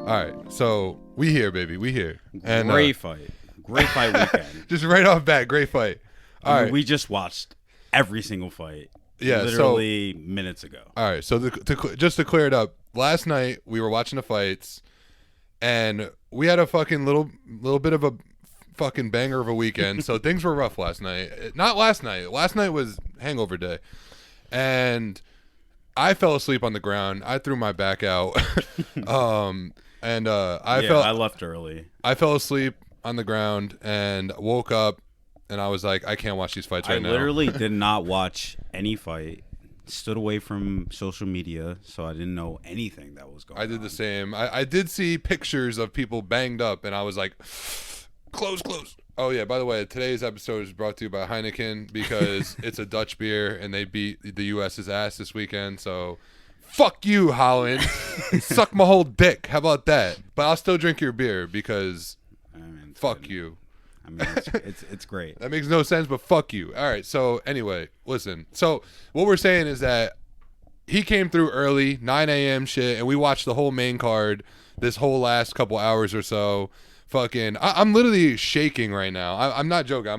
All right, so we here, baby, we here. And Great fight weekend. just right off bat, great fight. All right, we just watched every single fight. Yeah, literally minutes ago. All right, so just to clear it up, last night we were watching the fights, and we had a fucking little bit of a fucking banger of a weekend. So things were rough last night. Not last night. Last night was hangover day, and I fell asleep on the ground. I threw my back out, I left early. I fell asleep on the ground and woke up, and I was like, I can't watch these fights right now. I literally did not watch any fight. Stood away from social media, so I didn't know anything that was going on. I did the same. I did see pictures of people banged up, and I was like, close. Oh, yeah, by the way, today's episode is brought to you by Heineken because it's a Dutch beer, and they beat the U.S.'s ass this weekend, so fuck you, Holland. Suck my whole dick. How about that? But I'll still drink your beer because fuck you. I mean, it's great. That makes no sense, but fuck you. All right, so anyway, listen. So what we're saying is that he came through early, 9 a.m. shit, and we watched the whole main card this whole last couple hours or so. Fucking, I'm literally shaking right now. I'm not joking.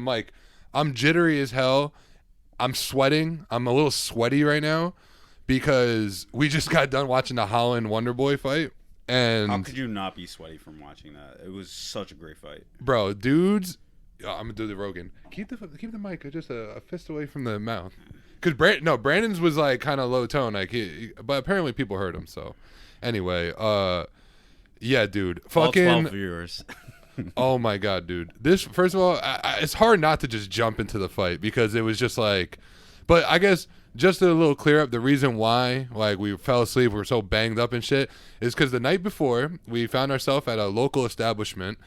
I'm jittery as hell. I'm sweating. I'm a little sweaty right now because we just got done watching the Holland Wonderboy fight. And how could you not be sweaty from watching that? It was such a great fight, bro. Dudes, I'm gonna do the Rogan. Keep the mic just a fist away from the mouth, because Brandon's was like kind of low tone, like but apparently people heard him. So anyway, yeah, dude, fucking all 12 viewers. Oh my god, dude. This, first of all, it's hard not to just jump into the fight because it was just like, but I guess. Just a little clear up, the reason why like we fell asleep, we were so banged up and shit, is because the night before we found ourselves at a local establishment,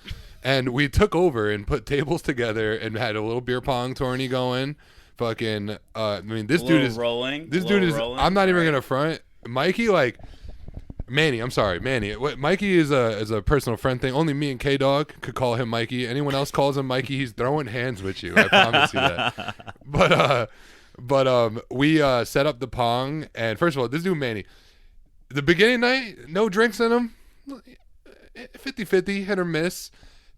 and we took over and put tables together and had a little beer pong tourney going. Fucking, I mean, this dude is rolling. This dude is. I'm not even gonna front. Mikey, like Manny. I'm sorry, Manny. Mikey is a personal friend thing. Only me and K Dog could call him Mikey. Anyone else calls him Mikey, he's throwing hands with you. I promise you that. But we set up the pong, and first of all, this dude Manny, the beginning night, no drinks in him, 50-50, hit or miss.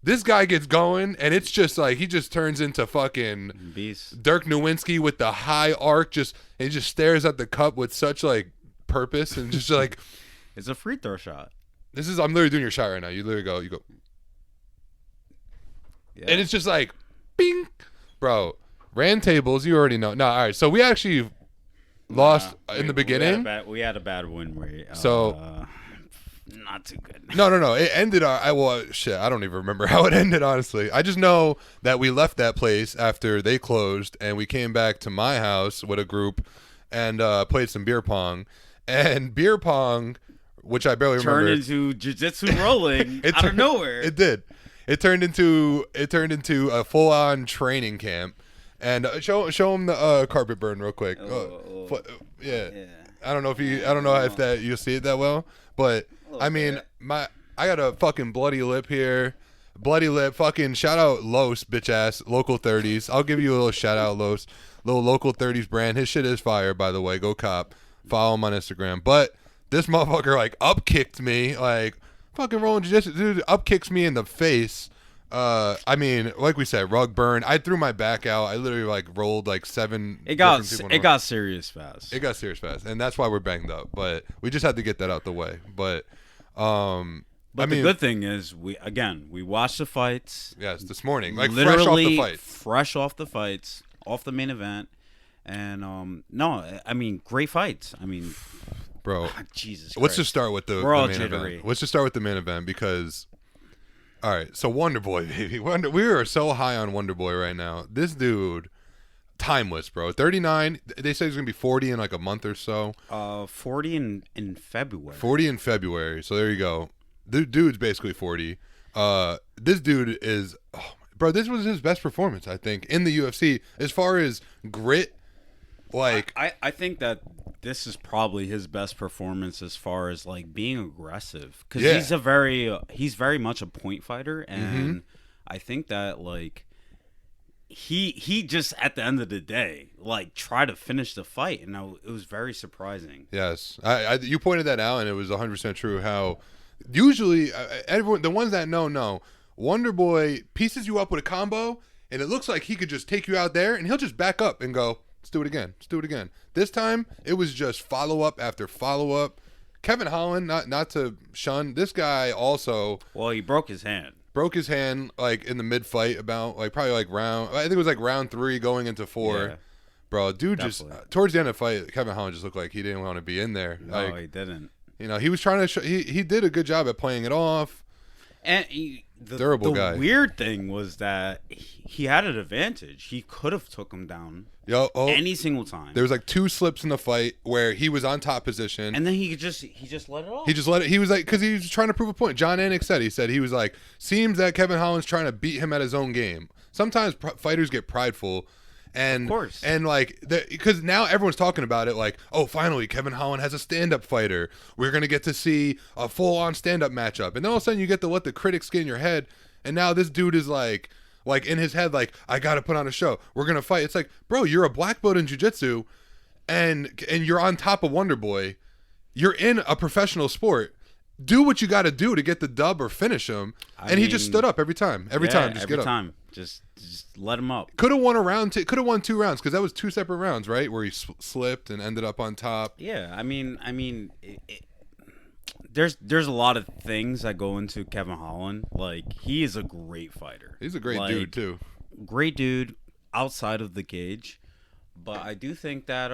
This guy gets going, and it's just like he just turns into fucking beast. Dirk Nowinski with the high arc, and he just stares at the cup with such like purpose, and just like it's a free throw shot. I'm literally doing your shot right now. You literally go, yeah. And it's just like, bing, bro. Ran tables, you already know. No, all right. So we actually lost in the beginning. We had a bad win rate. So not too good. No. It ended I don't even remember how it ended, honestly. I just know that we left that place after they closed, and we came back to my house with a group and played some beer pong. And beer pong, which I barely remember, turned into jiu-jitsu rolling out of nowhere. It did. It turned into a full-on training camp. And show him the carpet burn real quick. Yeah. I don't know if that you'll see it that well, but I mean, I got a fucking bloody lip here. Bloody lip. Fucking shout out Los, bitch ass, Local 30s. I'll give you a little shout out, Los. Little Local 30s brand. His shit is fire, by the way. Go cop. Follow him on Instagram. But this motherfucker like up kicked me, like fucking rolling jiu-jitsu. Dude up kicks me in the face. I mean, like we said, rug burn. I threw my back out. I literally like rolled like 7. It got serious fast. It got serious fast, and that's why we're banged up. But we just had to get that out the way. But the good thing is we watched the fights. Yes, this morning, like literally fresh off the fights, off the main event, and great fights. I mean, bro, Jesus Christ. Let's just start with the main jittery. event. Let's just start with the main event because. All right, so Wonderboy, baby. We are so high on Wonderboy right now. This dude, timeless, bro. 39. They say he's going to be 40 in like a month or so. 40 in February. 40 in February. So there you go. The dude's basically 40. This dude is, bro, this was his best performance, I think, in the UFC. As far as grit, like. I think that this is probably his best performance as far as like being aggressive, because he's very much a point fighter, and I think that like he just at the end of the day like tried to finish the fight, and it was very surprising. Yes, you pointed that out, and it was 100% true. How Usually, everyone, the ones that know, Wonderboy pieces you up with a combo, and it looks like he could just take you out there, and he'll just back up and go, let's do it again. Let's do it again. This time, it was just follow-up after follow-up. Kevin Holland, not to shun, this guy also... Well, he broke his hand. Broke his hand, like, in the mid-fight about, like, probably, like, I think it was, like, round 3 going into 4. Yeah. Bro, dude definitely. Just... towards the end of the fight, Kevin Holland just looked like he didn't want to be in there. No, like, he didn't. You know, he was trying to... He did a good job at playing it off. And the guy. Weird thing was that he had an advantage. He could have took him down any single time. There was like 2 slips in the fight where he was on top position, and then he just let it off. He just let it. He was like, because he was trying to prove a point. John Anik said he was like, seems that Kevin Holland's trying to beat him at his own game. Sometimes fighters get prideful. And, of course. And like, because now everyone's talking about it like, oh, finally, Kevin Holland has a stand-up fighter. We're going to get to see a full-on stand-up matchup. And then all of a sudden you get to let the critics get in your head. And now this dude is like in his head, like, I got to put on a show. We're going to fight. It's like, bro, you're a black belt in jiu-jitsu and you're on top of Wonderboy. You're in a professional sport. Do what you got to do to get the dub or finish him. He just stood up every time. Every time. Just every get up. time. Just let him up. Could have won a round. Could have won 2 rounds because that was 2 separate rounds, right? Where he slipped and ended up on top. Yeah, I mean, there's a lot of things that go into Kevin Holland. Like, he is a great fighter. He's a great dude too. Great dude outside of the cage, but I do think that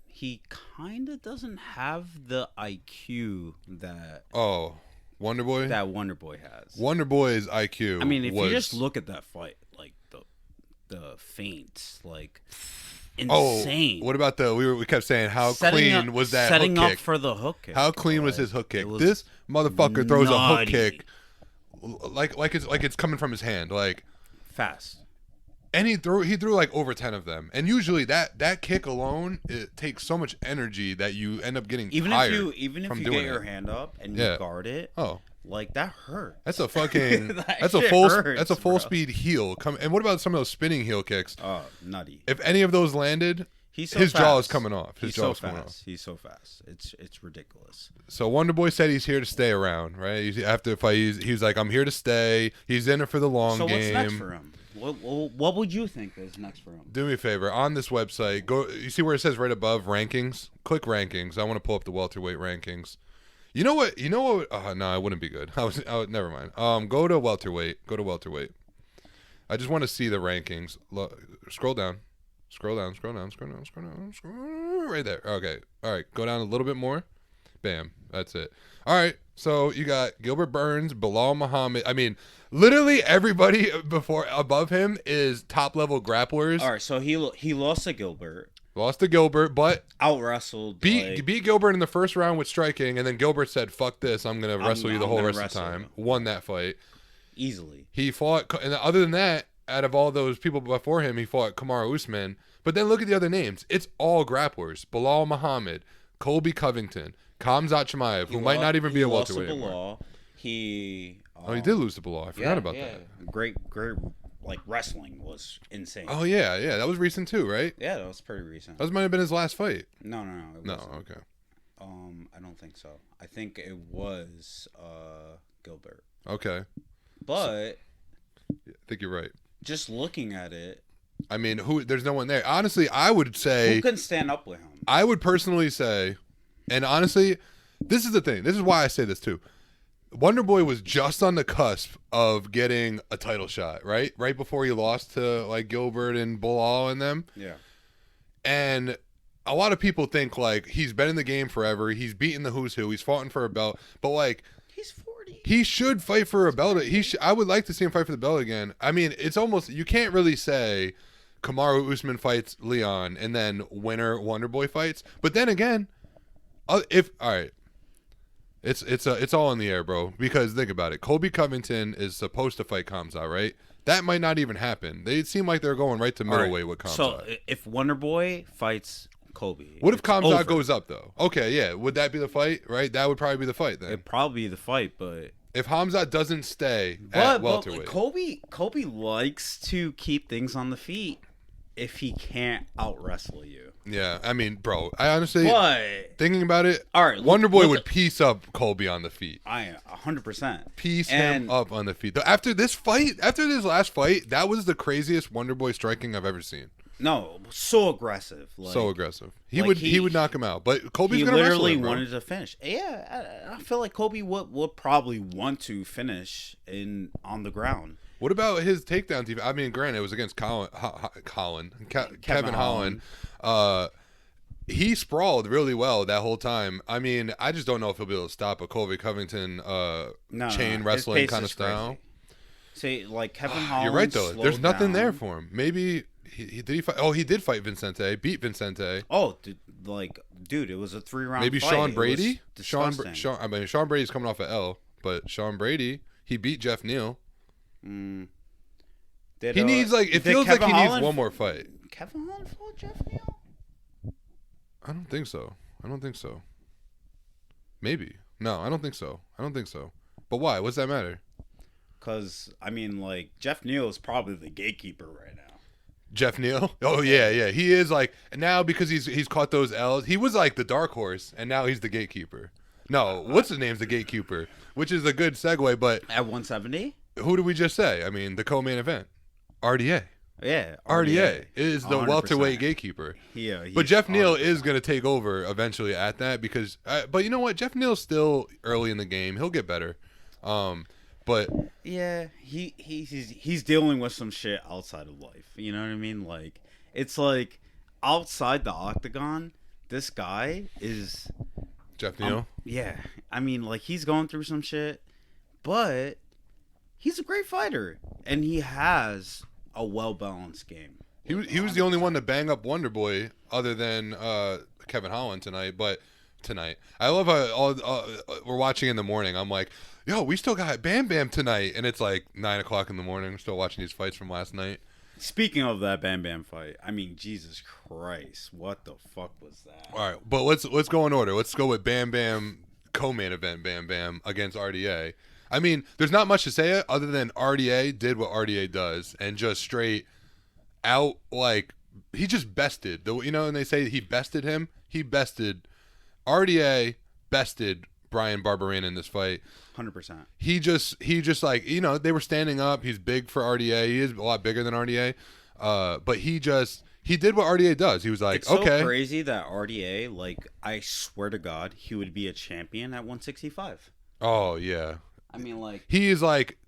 he kind of doesn't have the IQ that Wonderboy? That Wonderboy has. Wonderboy's IQ. I mean, if you just look at that fight, like the feints, like insane. Oh, what about we kept saying how clean was that setting hook kick? Up for the hook kick? How clean was his hook kick? This motherfucker throws a hook kick like it's coming from his hand, like fast. And he threw like over 10 of them. And usually that kick alone, it takes so much energy that you end up getting tired. Even if you get your hand up and you guard it, like that hurt. That's a fucking that's a full speed heel. And what about some of those spinning heel kicks? Oh, nutty. If any of those landed, his jaw is coming off. His jaw is coming off. He's so fast. It's ridiculous. So Wonderboy said he's here to stay around, right? After the fight, he's like, I'm here to stay. He's in it for the long game. So what's next for him? What would you think is next for him? Do me a favor. On this website, go. You see where it says right above rankings? Click rankings. I want to pull up the welterweight rankings. You know what? No, it wouldn't be good. Never mind. Go to welterweight. I just want to see the rankings. Scroll down. Right there. Okay. All right. Go down a little bit more. Bam. That's it. All right. So you got Gilbert Burns, Bilal Muhammad. I mean, literally everybody above him is top level grapplers. All right. So he lost to Gilbert. But out wrestled. Beat Gilbert in the first round with striking, and then Gilbert said, "Fuck this! I'm gonna wrestle you the whole rest of the time." Won that fight easily. He fought, and other than that, out of all those people before him, he fought Kamaru Usman. But then look at the other names. It's all grapplers. Bilal Muhammad, Colby Covington, Khamzat Chimaev, who might not even be a welterweight anymore. He did lose to Bilal. I forgot about that. Great. Like, wrestling was insane. Oh, yeah. That was recent, too, right? Yeah, that was pretty recent. That might have been his last fight. No. Okay. I don't think so. I think it was Gilbert. Okay. But I think you're right. Just looking at it, I mean, there's no one there. Honestly, I would say... Who can stand up with him? I would personally say, and honestly, this is the thing. This is why I say this, too. Wonderboy was just on the cusp of getting a title shot, right? Right before he lost to, like, Gilbert and Bilal and them. Yeah. And a lot of people think, like, he's been in the game forever. He's beaten the who's who. He's fought for a belt. But, like... He's 40. He should fight for a belt. I would like to see him fight for the belt again. I mean, it's almost... You can't really say Kamaru Usman fights Leon and then winner Wonderboy fights. But then again, all right... It's all in the air, bro. Because think about it. Colby Covington is supposed to fight Khamzat, right? That might not even happen. They seem like they're going right to middleweight with Khamzat. So if Wonderboy fights Colby, what if Khamzat goes up though? Okay, yeah. Would that be the fight? Right? That would probably be the fight then. It'd probably be the fight, but if Khamzat doesn't stay at welterweight, Colby likes to keep things on the feet. if he can't out wrestle you. Yeah, I mean, bro, I honestly, but thinking about it, all right, Wonderboy would piece up Colby on the feet. 100%. Piece him up on the feet. After this last fight, that was the craziest Wonderboy striking I've ever seen. No, so aggressive. So aggressive. He would knock him out, but Colby's gonna wrestle him, bro. Wanted to finish. Yeah, I feel like Colby would probably want to finish on the ground. What about his takedown TV? I mean, granted, it was against Kevin Holland. He sprawled really well that whole time. I mean, I just don't know if he'll be able to stop a Colby Covington chain wrestling kind of style. See, like Kevin Holland. You're right though. There's nothing there for him. Maybe did he fight? Oh, he did fight Vincente. Beat Vincente. Oh, dude, it was a 3-round. Maybe fight. Sean Brady. Sean Brady's coming off an L, but Sean Brady, he beat Jeff Neal. He needs it feels like he needs one more fight. Kevin Holland fought Jeff Neal? I don't think so. Maybe. No, I don't think so. But why? What's that matter? Because I mean, Jeff Neal is probably the gatekeeper right now. Jeff Neal? Oh yeah. He is now because he's caught those L's. He was the dark horse, and now he's the gatekeeper. No, what's his name's the gatekeeper, which is a good segue. But at 170. Who did we just say? I mean, the co-main event, RDA. Yeah, RDA is the 100%. Welterweight gatekeeper. Yeah, but Jeff Neal is going to take over eventually at that because. But you know what? Jeff Neal's still early in the game. He'll get better. But yeah, he's dealing with some shit outside of life. You know what I mean? It's outside the octagon. This guy is Jeff Neal. Yeah, I mean, he's going through some shit, but he's a great fighter, and he has a well-balanced game. He was the only one to bang up Wonderboy other than Kevin Holland tonight. But I love how we're watching in the morning. I'm like, yo, we still got Bam Bam tonight, and it's 9:00 in the morning. We're still watching these fights from last night. Speaking of that Bam Bam fight, I mean, Jesus Christ, what the fuck was that? All right, but let's go in order. Let's go with Bam Bam co-main event Bam Bam against RDA. I mean, there's not much to say other than RDA did what RDA does and just straight out he just bested. And they say he bested him. He bested RDA bested Brian Barberena in this fight. 100%. He just they were standing up. He's big for RDA. He is a lot bigger than RDA. But he did what RDA does. He was like, it's okay. So crazy that RDA, I swear to God, he would be a champion at 165. Oh yeah. I mean, he is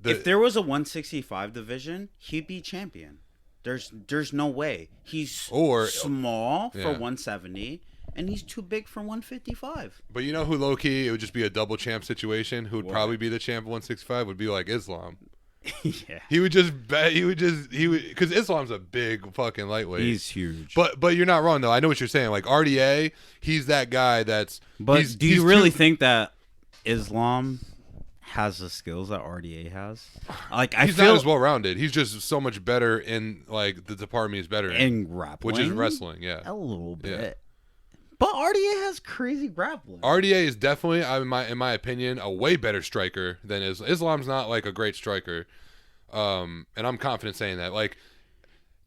if there was a 165 division, he'd be champion. There's no way. He's small for 170, and he's too big for 155. But you know who low key it would just be a double champ situation. Who would probably be the champ of 165 would be Islam. Yeah. He would because Islam's a big fucking lightweight. He's huge. But you're not wrong though. I know what you're saying. RDA, he's that guy that's. But do you really think that Islam has the skills that RDA has? He's not as well rounded. He's just so much better in the department he's better in grappling, which is wrestling. Yeah, a little bit. Yeah. But RDA has crazy grappling. RDA is definitely, in my opinion, a way better striker than Islam. Islam's not a great striker, and I'm confident saying that.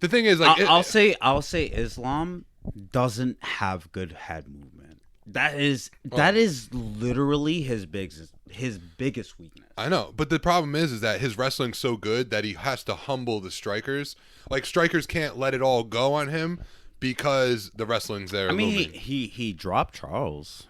The thing is, I'll say Islam doesn't have good head movement. That is literally his biggest weakness. I know, but the problem is that his wrestling's so good that he has to humble the strikers. Strikers can't let it all go on him because the wrestling's there. I mean, he dropped Charles.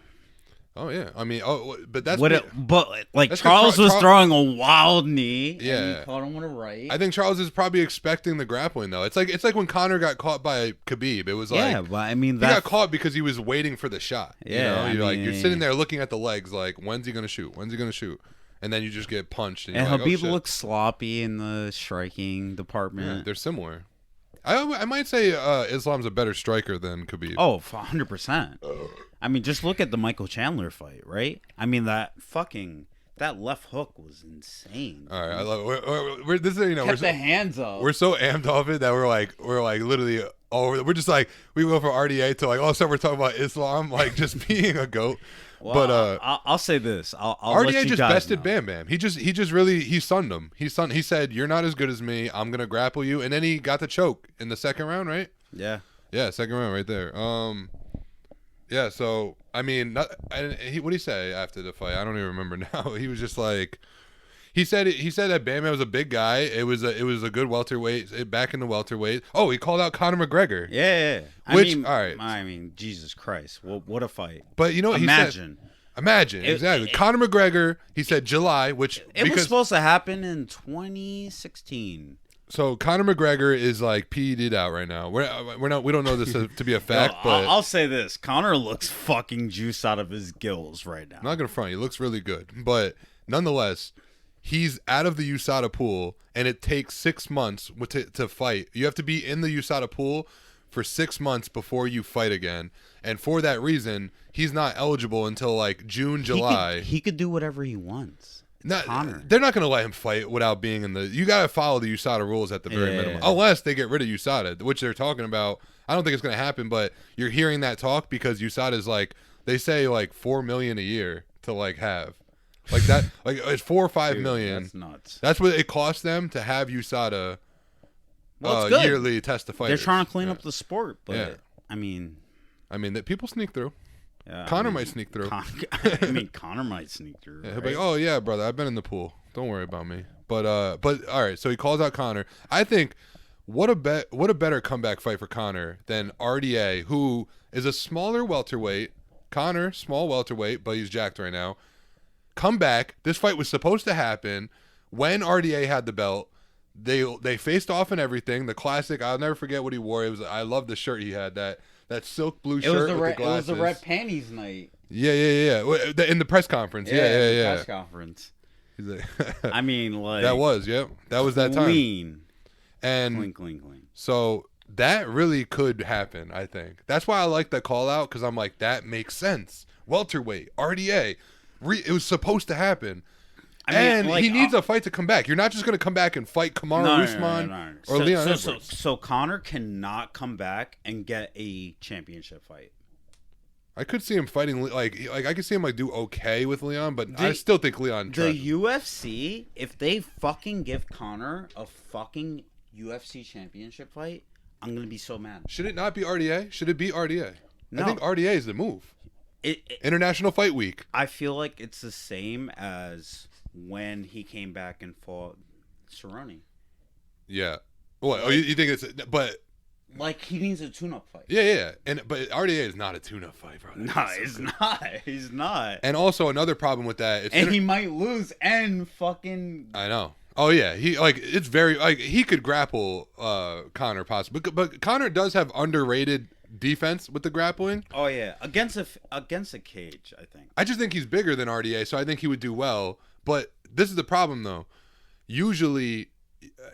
Oh yeah, I mean, but that's that's Charles was throwing a wild knee. Yeah, and he caught him with a right. I think Charles is probably expecting the grappling though. It's like when Conor got caught by Khabib. It was but I mean, he got caught because he was waiting for the shot. Yeah, you're sitting there looking at the legs, when's he gonna shoot? When's he gonna shoot? And then you just get punched. And Khabib looks sloppy in the striking department. Yeah, they're similar. I might say Islam's a better striker than Khabib. Oh, 100%. I mean, just look at the Michael Chandler fight, right? I mean, that left hook was insane. All right, I love it. We're this is kept the hands up. We're so amped off it that we're literally we're just we go from RDA to all of a sudden we're talking about Islam just being a goat. Well, but I'll say this. I'll RDA let you just guys bested know. Bam Bam. He just really sunned him. He said, "You're not as good as me. I'm gonna grapple you," and then he got the choke in the second round, right? Yeah. Yeah, second round right there. Yeah, so I mean, what did he say after the fight? I don't even remember now. He was just like, he said that Bam Bam was a big guy. It was a good welterweight, back in the welterweight. Oh, he called out Conor McGregor. Yeah. All right. I mean, Jesus Christ, what a fight! But you know, imagine. Exactly. Conor McGregor. He said July, which it was supposed to happen in 2016. So Conor McGregor is like PED'd out right now. We don't know this to be a fact, but I'll say this: Conor looks fucking juice out of his gills right now. I'm not gonna front. He looks really good, but nonetheless, he's out of the USADA pool, and it takes 6 months to fight. You have to be in the USADA pool for 6 months before you fight again, and for that reason, he's not eligible until like June, July. He could do whatever he wants. They're not going to let him fight without being in the. You got to follow the USADA rules at the very minimum, unless they get rid of USADA, which they're talking about. I don't think it's going to happen, but you're hearing that talk because USADA is like, they say like $4 million a year to like have, like that, like it's 4 or 5 million. That's nuts. That's what it costs them to have USADA yearly test the fight. They're trying to clean up the sport, but I mean, that people sneak through. Yeah, Conor might sneak through. Conor might sneak through. Yeah, he'll be like, oh yeah, brother, I've been in the pool. Don't worry about me. But all right. So he calls out Conor. I think what a better comeback fight for Conor than RDA, who is a smaller welterweight. Conor, small welterweight, but he's jacked right now. Come back. This fight was supposed to happen when RDA had the belt. They faced off and everything. The classic. I'll never forget what he wore. I love the shirt he had. That silk blue shirt with the glasses. It was the red panties night. Yeah. In the press conference. Yeah. Press conference. He's like, I mean, like that was that time. Clean. So that really could happen. I think that's why I like that call out, because I'm like, that makes sense. Welterweight, RDA, it was supposed to happen. He needs a fight to come back. You're not just going to come back and fight Kamaru Usman or Leon Edwards. So Conor cannot come back and get a championship fight. I could see him fighting like I could see him like do okay with Leon, but I still think Leon. The UFC, if they fucking give Conor a fucking UFC championship fight, I'm gonna be so mad. Should it not be RDA? Should it be RDA? No. I think RDA is the move. International Fight Week. I feel like it's the same as when he came back and fought Cerrone. Yeah. What? Oh, you think it's... But... Like, he needs a tune-up fight. Yeah. But RDA is not a tune-up fight, bro. No, he's not. He's not. And also, another problem with that... he might lose and fucking... I know. Oh, yeah. It's very... Like, he could grapple Conor possibly. But Conor does have underrated defense with the grappling. Oh, yeah. Against a cage, I think. I just think he's bigger than RDA, so I think he would do well. But this is the problem, though. Usually,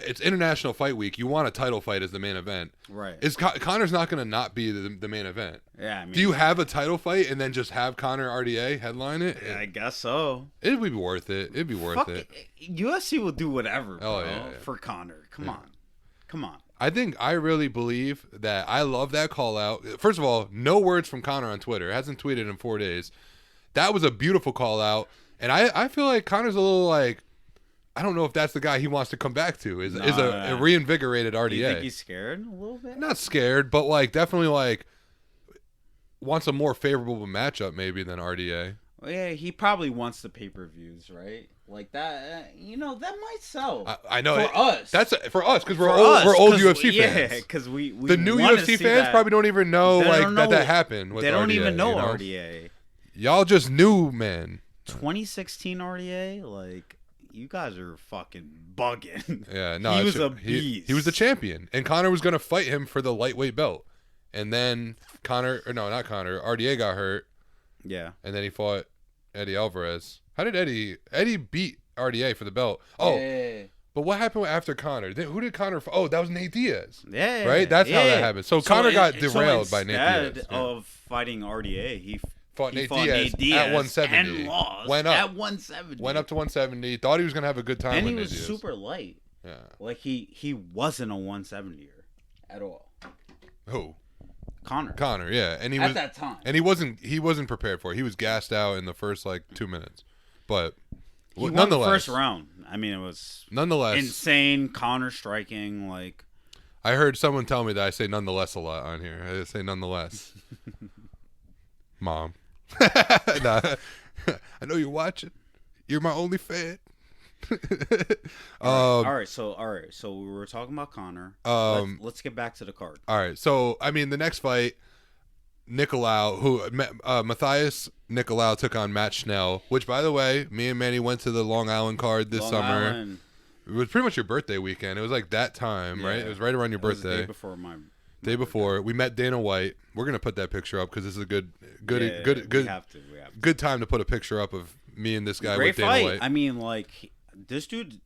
it's International Fight Week. You want a title fight as the main event. Right. Connor's not going to not be the main event. Yeah, I mean... Do you have a title fight and then just have Conor RDA headline it? Yeah, I guess so. It'd be worth it. It'd be worth it. UFC will do whatever, bro, for Conor. Come on. I really believe that. I love that call out. First of all, no words from Conor on Twitter. Hasn't tweeted in 4 days. That was a beautiful call out. And I feel like Conor's a little like, I don't know if that's the guy he wants to come back to. Is a reinvigorated RDA. Do you think he's scared a little bit? Not scared, but like definitely like wants a more favorable matchup maybe than RDA. Well, yeah, he probably wants the pay-per-views, right? Like that, that might sell. I know for us. That's for us because we're old UFC fans. Yeah, because we the new UFC fans probably don't even know that happened. With they don't RDA, even know RDA. Y'all just knew, man. 2016 RDA, like you guys are fucking bugging. Yeah, no, he was a beast. He was the champion, and Conor was gonna fight him for the lightweight belt, and then RDA got hurt. Yeah, and then he fought Eddie Alvarez. How did Eddie beat RDA for the belt? Oh, yeah. But what happened after Conor? Who did Conor? Oh, that was Nate Diaz. Yeah, right. That's how that happened. So Conor got derailed by Nate Diaz. Instead of fighting RDA, he fought Nate Diaz at 170 and lost. Went up at 170. Went up to 170. Thought he was gonna have a good time. And with he was Nate Diaz. super light. Yeah, like he wasn't a 170er at all. Who? Conor, yeah, and at that time, and he wasn't prepared for it. He was gassed out in the first 2 minutes, but he nonetheless, won the first round. I mean, it was nonetheless insane. Conor striking I heard someone tell me that I say nonetheless a lot on here. I say nonetheless. Mom. Nah. I know you're watching. You're my only fan. All right. So we were talking about Connor. Let's get back to the card. All right. So I mean, the next fight, Matthias Nicolau took on Matt Schnell. Which, by the way, me and Manny went to the Long Island card this summer. Island. It was pretty much your birthday weekend. It was like that time, right? It was right around your birthday. The day before my Day before. We met Dana White. We're gonna put that picture up because this is a good We have to. good time to put a picture up of me and this guy Great with Dana fight. White. I mean, like this dude.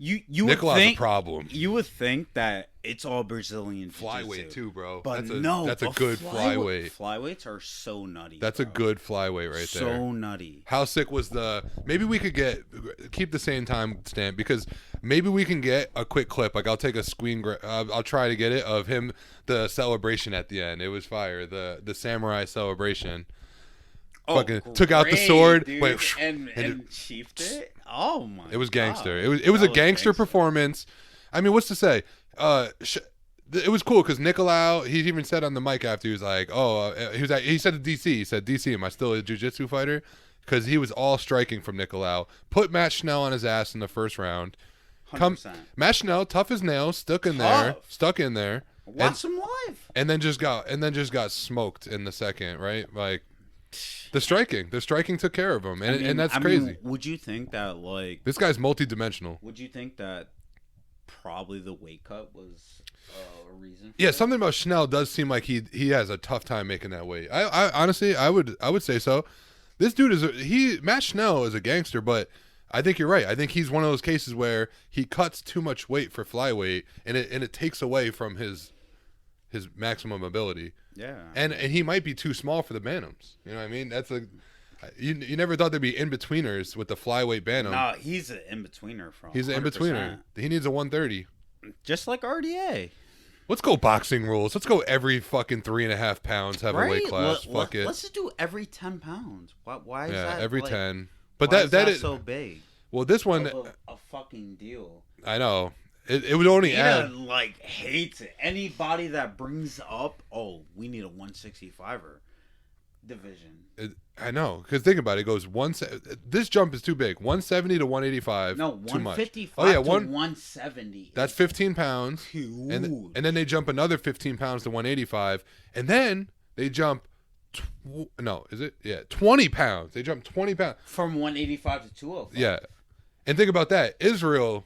You Nicolau's would think a problem. You would think that it's all Brazilian flyweight too, bro. But that's a good flyweight. Flyweights are so nutty. That's a good flyweight right there. So nutty. How sick was the? Maybe we could keep the same time stamp because maybe we can get a quick clip. Like I'll take a screen. I'll try to get it of him. The celebration at the end. It was fire. The samurai celebration. Fucking took out the sword, dude. went and chiefed it. Oh my! It was gangster. God. It was a gangster performance. I mean, what's to say? It was cool because Nicolau. He even said on the mic after he was like, he said to DC. He said, DC, am I still a jiu-jitsu fighter? Because he was all striking from Nicolau. Put Matt Schnell on his ass in the first round. 100%. Matt Schnell, tough as nails, stuck in there. Watch him live. And then just got smoked in the second, right? Like. The striking took care of him, and that's crazy. Would you think that this guy's multi-dimensional? Would you think that probably the weight cut was a reason? Yeah, something about Schnell does seem like he has a tough time making that weight. I honestly I would say so. This dude Matt Schnell is a gangster, but I think you're right. I think he's one of those cases where he cuts too much weight for flyweight, and it takes away from his maximum ability. Yeah, and he might be too small for the bantams. You know what I mean? That's you never thought there'd be in betweeners with the flyweight bantam. No, he's an in betweener from. He's an in betweener. He needs a 130. Just like RDA. Let's go boxing rules. Let's go every fucking 3.5 pounds have a weight class. Fuck it. Let's just do every 10 pounds. Why is that? Every 10. But that is so big. Well, this one a fucking deal. I know. It would only add hates it. Anybody that brings up, we need a 165er division. I know, because think about it. It goes this jump is too big. 170 to 185. No, 155 to 170. That's 15 pounds. And then they jump another 15 pounds to 185, and then they jump. 20 pounds. They jump 20 pounds from 185 to 205. Yeah, and think about that. Israel.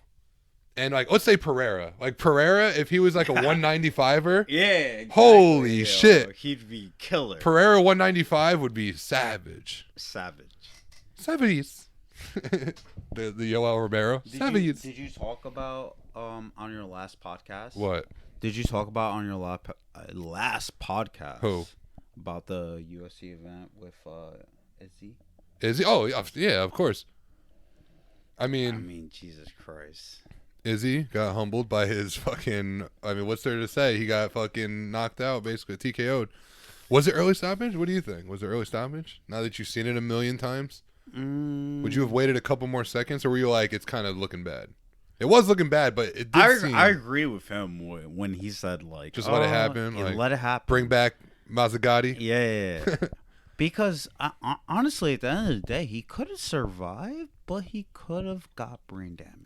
And let's say Pereira. If he was like a 195er. Yeah. Exactly. Holy shit. He'd be killer. Pereira 195 would be savage. Savages. the Yoel Romero. Savages. Did you talk about on your last podcast? What? Did you talk about on your last podcast? Who? About the UFC event with Izzy? Izzy? Oh, yeah, of course. I mean, Jesus Christ. Izzy got humbled by his fucking. I mean, what's there to say? He got fucking knocked out, basically TKO'd. Was it early stoppage? What do you think? Was it early stoppage? Now that you've seen it a million times, would you have waited a couple more seconds, or were you like, it's kind of looking bad? It was looking bad, but it did seem. I agree with him when he said just let it happen. Let it happen. Bring back Mazzagatti. Yeah. Because honestly, at the end of the day, he could have survived, but he could have got brain damage.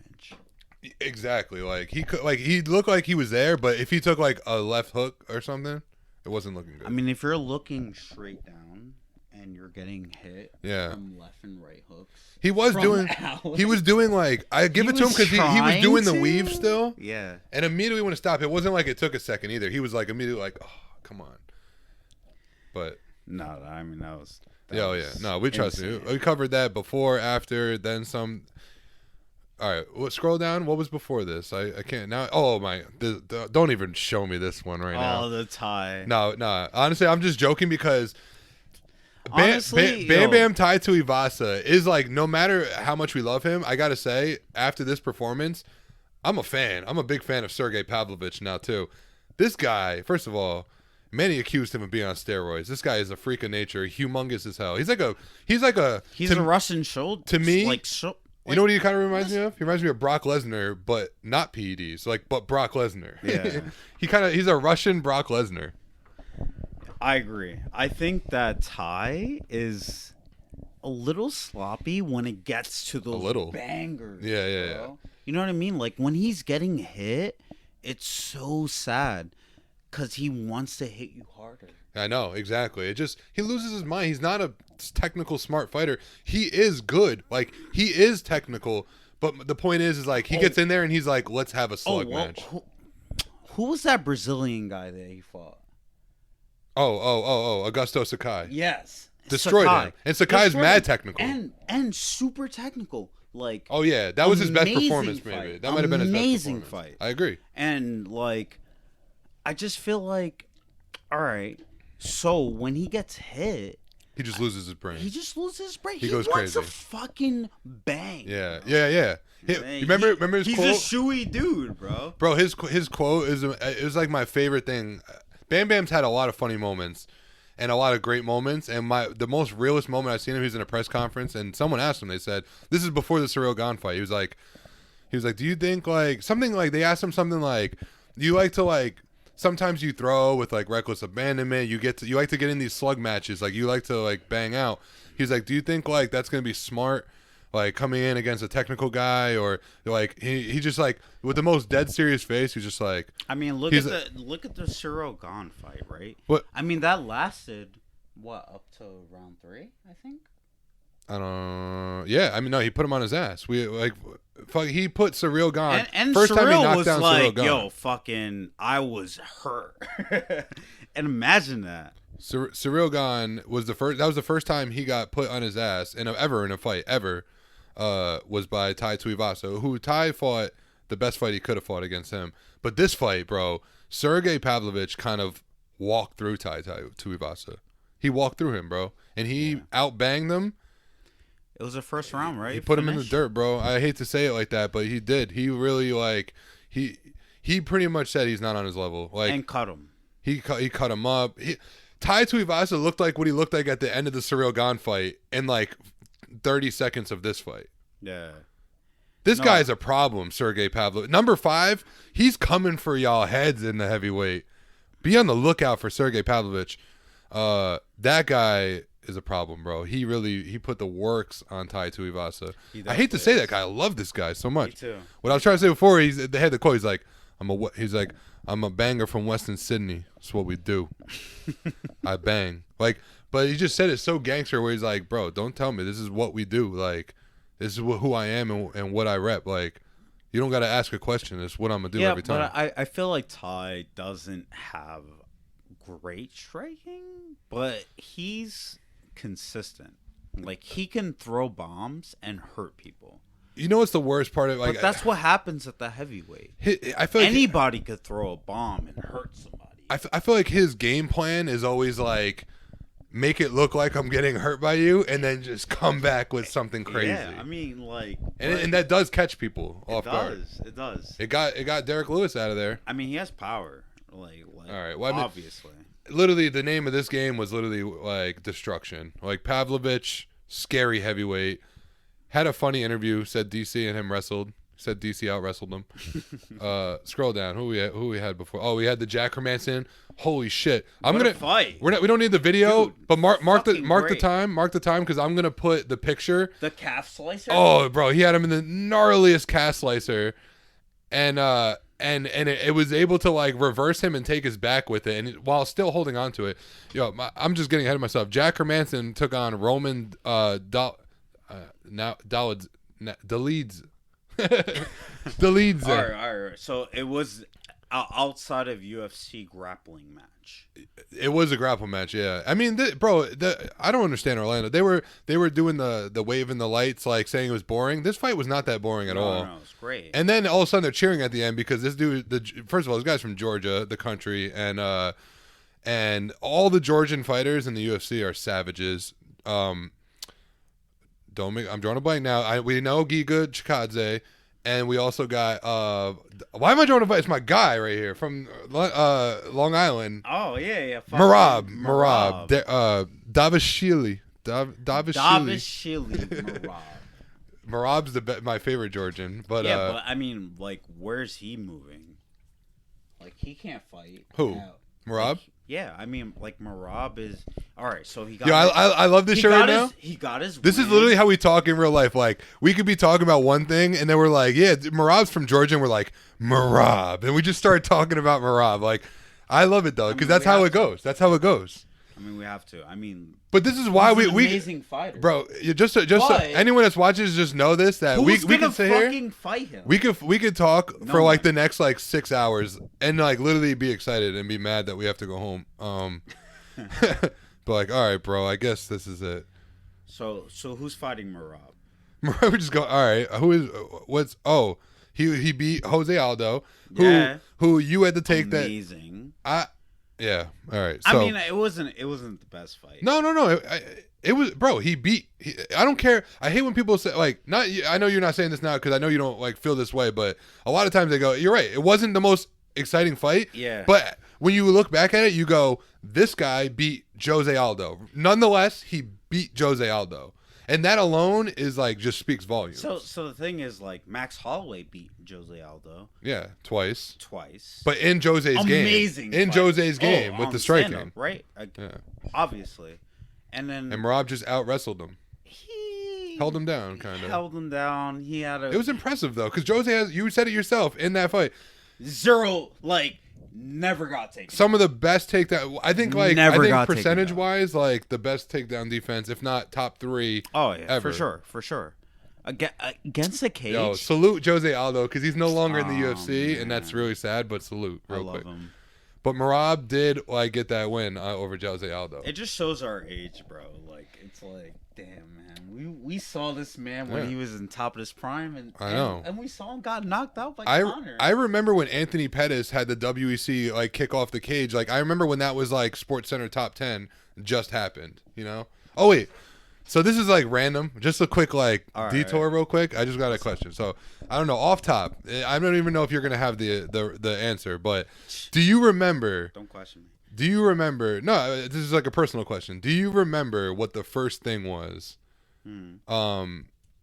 Exactly. He looked like he was there, but if he took a left hook or something, it wasn't looking good. I mean, if you're looking straight down and you're getting hit from left and right hooks, he was doing I give it to him because he was doing the weave still. Yeah. And immediately when it stopped, it wasn't like it took a second either. He was immediately oh, come on. But no, I mean that was. No, we trust you. We covered that before, after, then some. All right, scroll down. What was before this? I can't now. Oh my! Don't even show me this one right now. Oh, the tie. No. Honestly, I'm just joking because Bam Bam tied to Ivasa is no matter how much we love him, I gotta say after this performance, I'm a fan. I'm a big fan of Sergey Pavlovich now too. This guy, first of all, Manny accused him of being on steroids. This guy is a freak of nature, humongous as hell. He's a Russian shoulder to me. You know what he kind of reminds me of? He reminds me of Brock Lesnar, but not PEDs. But Brock Lesnar. Yeah. He's a Russian Brock Lesnar. I agree. I think that Ty is a little sloppy when it gets to those bangers. Yeah. You know what I mean? Like when he's getting hit, it's so sad because he wants to hit you harder. I know, exactly. He loses his mind. He's not a technical smart fighter. He is good. Like, he is technical, but the point is like, he gets in there and he's like, let's have a slug match. Who was that Brazilian guy that he fought? Augusto Sakai. Yes. Destroyed him. And Sakai's mad technical. And super technical. Like, oh, yeah. That was his best performance, maybe. That might have been his best amazing performance. fight. I agree. And, like, I just feel like, all right, so when he gets hit, he just loses his brain. He goes wants crazy. A fucking bang. Yeah. Remember his he's quote? He's a shoey dude, bro. Bro, his quote is like my favorite thing. Bam Bam's had a lot of funny moments and a lot of great moments. And the most realest moment I've seen him, he was in a press conference, and someone asked him. They said, "This is before the Ciryl Gane fight." He was like, "Do you think like something like?" They asked him something like, "Do you like to like?" Sometimes you throw with like reckless abandonment. You like to get in these slug matches. Like you like to like bang out. He's like, do you think like that's gonna be smart? Like coming in against a technical guy, or like he just like with the most dead serious face. He's just like. I mean, look at the Ciryl Gane fight, right? What? I mean, that lasted up to round 3, I think. I don't. Yeah, I mean, no, he put him on his ass. He put Ciryl Gane. And first time he Ciryl knocked was down like, Ciryl Gane. yo, fucking, I was hurt. And imagine that. Ciryl Gane was the first. That was the first time he got put on his ass in a fight ever. Was by Tai Tuivasa, who Tai fought the best fight he could have fought against him. But this fight, bro, Sergey Pavlovich kind of walked through Tai Tuivasa. He walked through him, bro, and he outbanged him. It was the first round, right? He put him in the dirt, bro. I hate to say it like that, but he did. He really like he pretty much said he's not on his level. Like, and cut him. He cut him up. Tai Tuivasa looked like what he looked like at the end of the Ciryl Gane fight in like 30 seconds of this fight. Yeah. This guy's a problem, Sergey Pavlovich. Number 5, he's coming for y'all heads in the heavyweight. Be on the lookout for Sergey Pavlovich. That guy is a problem, bro. He put the works on Tai Tuivasa. I hate to say that guy. I love this guy so much. Me too. What I was trying to say before, they had the quote. He's like, I'm a banger from Western Sydney. That's what we do. I bang. Like, but he just said it so gangster where he's like, bro, don't tell me. This is what we do. Like, this is who I am and what I rep. Like, you don't got to ask a question. It's what I'm going to do every time. But I feel like Ty doesn't have great striking, but he's consistent. Like, he can throw bombs and hurt people. You know what's the worst part of like? But that's what happens at the heavyweight. I feel like anybody could throw a bomb and hurt somebody. I feel like his game plan is always like, make it look like I'm getting hurt by you, and then just come back with something crazy. Yeah, I mean, like, and that does catch people off guard. It does. It got Derek Lewis out of there. I mean, he has power. Like all right, well, obviously. Literally, the name of this game was literally like destruction. Like Pavlovich, scary heavyweight. Had a funny interview. Said DC and him wrestled. Said DC out wrestled him. Scroll down. Who we had before? Oh, we had the Jack Hermanson. Holy shit! I'm what gonna fight. We don't need the video, dude, but mark the time. Mark the time because I'm gonna put the picture. The calf slicer. Oh, bro, he had him in the gnarliest calf slicer, and it was able to like reverse him and take his back with it, and while still holding on to it. I'm just getting ahead of myself. Jack Hermanson took on Roman Daleeds. All right. So it was outside of UFC grappling match. It was a grappling match, yeah. I mean, I don't understand Orlando. They were doing the wave and the lights, like saying it was boring. This fight was not that boring at all. No, it's great. And then all of a sudden they're cheering at the end because this dude, first of all, this guy's from Georgia, the country, and all the Georgian fighters in the UFC are savages. I'm drawing a blank now. We know Giga Chikadze, and we also got why am I drawing a blank? It's my guy right here from Long Island. Oh yeah. Marab. Davishvili. Davishvili Marab. Merab's my favorite Georgian, but but I mean, like, where's he moving? Like, he can't fight. Who? Merab? Like, yeah, I mean, like, Merab is all right. So he got. Yo, I love this show right now. He got his. This is literally how we talk in real life. Like, we could be talking about one thing, and then we're like, yeah, Merab's from Georgia, and we're like, Merab, and we just start talking about Merab. Like, I love it though, because that's how it goes. That's how it goes. I mean, we have to. I mean, but this is why we amazing fighter, bro. Just so anyone that's watching just know this that we can sit here. Fight him? We could talk for like the next like 6 hours and like literally be excited and be mad that we have to go home. But like, all right, bro. I guess this is it. So who's fighting Merab? Merab would just go. All right, he beat Jose Aldo, who you had to take amazing. Yeah. All right. So, I mean, it wasn't the best fight. No. It was, bro. He beat. I don't care. I hate when people say like, not. I know you're not saying this now because I know you don't like feel this way, but a lot of times they go, "You're right. It wasn't the most exciting fight." Yeah. But when you look back at it, you go, "This guy beat Jose Aldo." Nonetheless, he beat Jose Aldo. And that alone is like just speaks volumes. So the thing is, like, Max Holloway beat Jose Aldo. Yeah, twice. But in Jose's game. Amazing. In Jose's game with the striking. Right? Obviously. And Merab just out wrestled him. He held him down, kind of. Held him down. He had It was impressive though, because Jose has. You said it yourself in that fight. Zero, like, never got taken. Some of the best takedown. I think percentage wise, like the best takedown defense, if not top 3. Oh yeah, ever. for sure. Against the cage. Yo, salute Jose Aldo because he's no longer in the UFC, and that's really sad. But salute, real quick. I love him. But Merab did like get that win over Jose Aldo. It just shows our age, bro. Like, it's like, damn, man. We saw this man when he was in top of his prime, and I know, and we saw him got knocked out by Conor. I remember when Anthony Pettis had the WEC like kick off the cage. Like, I remember when that was like SportsCenter top 10 just happened. You know? Oh wait. So this is like random, just a quick like detour real quick. I just got a question. So I don't know, off top, I don't even know if you're gonna have the answer, but do you remember? Don't question me. Do you remember? No, this is like a personal question. Do you remember what the first thing was?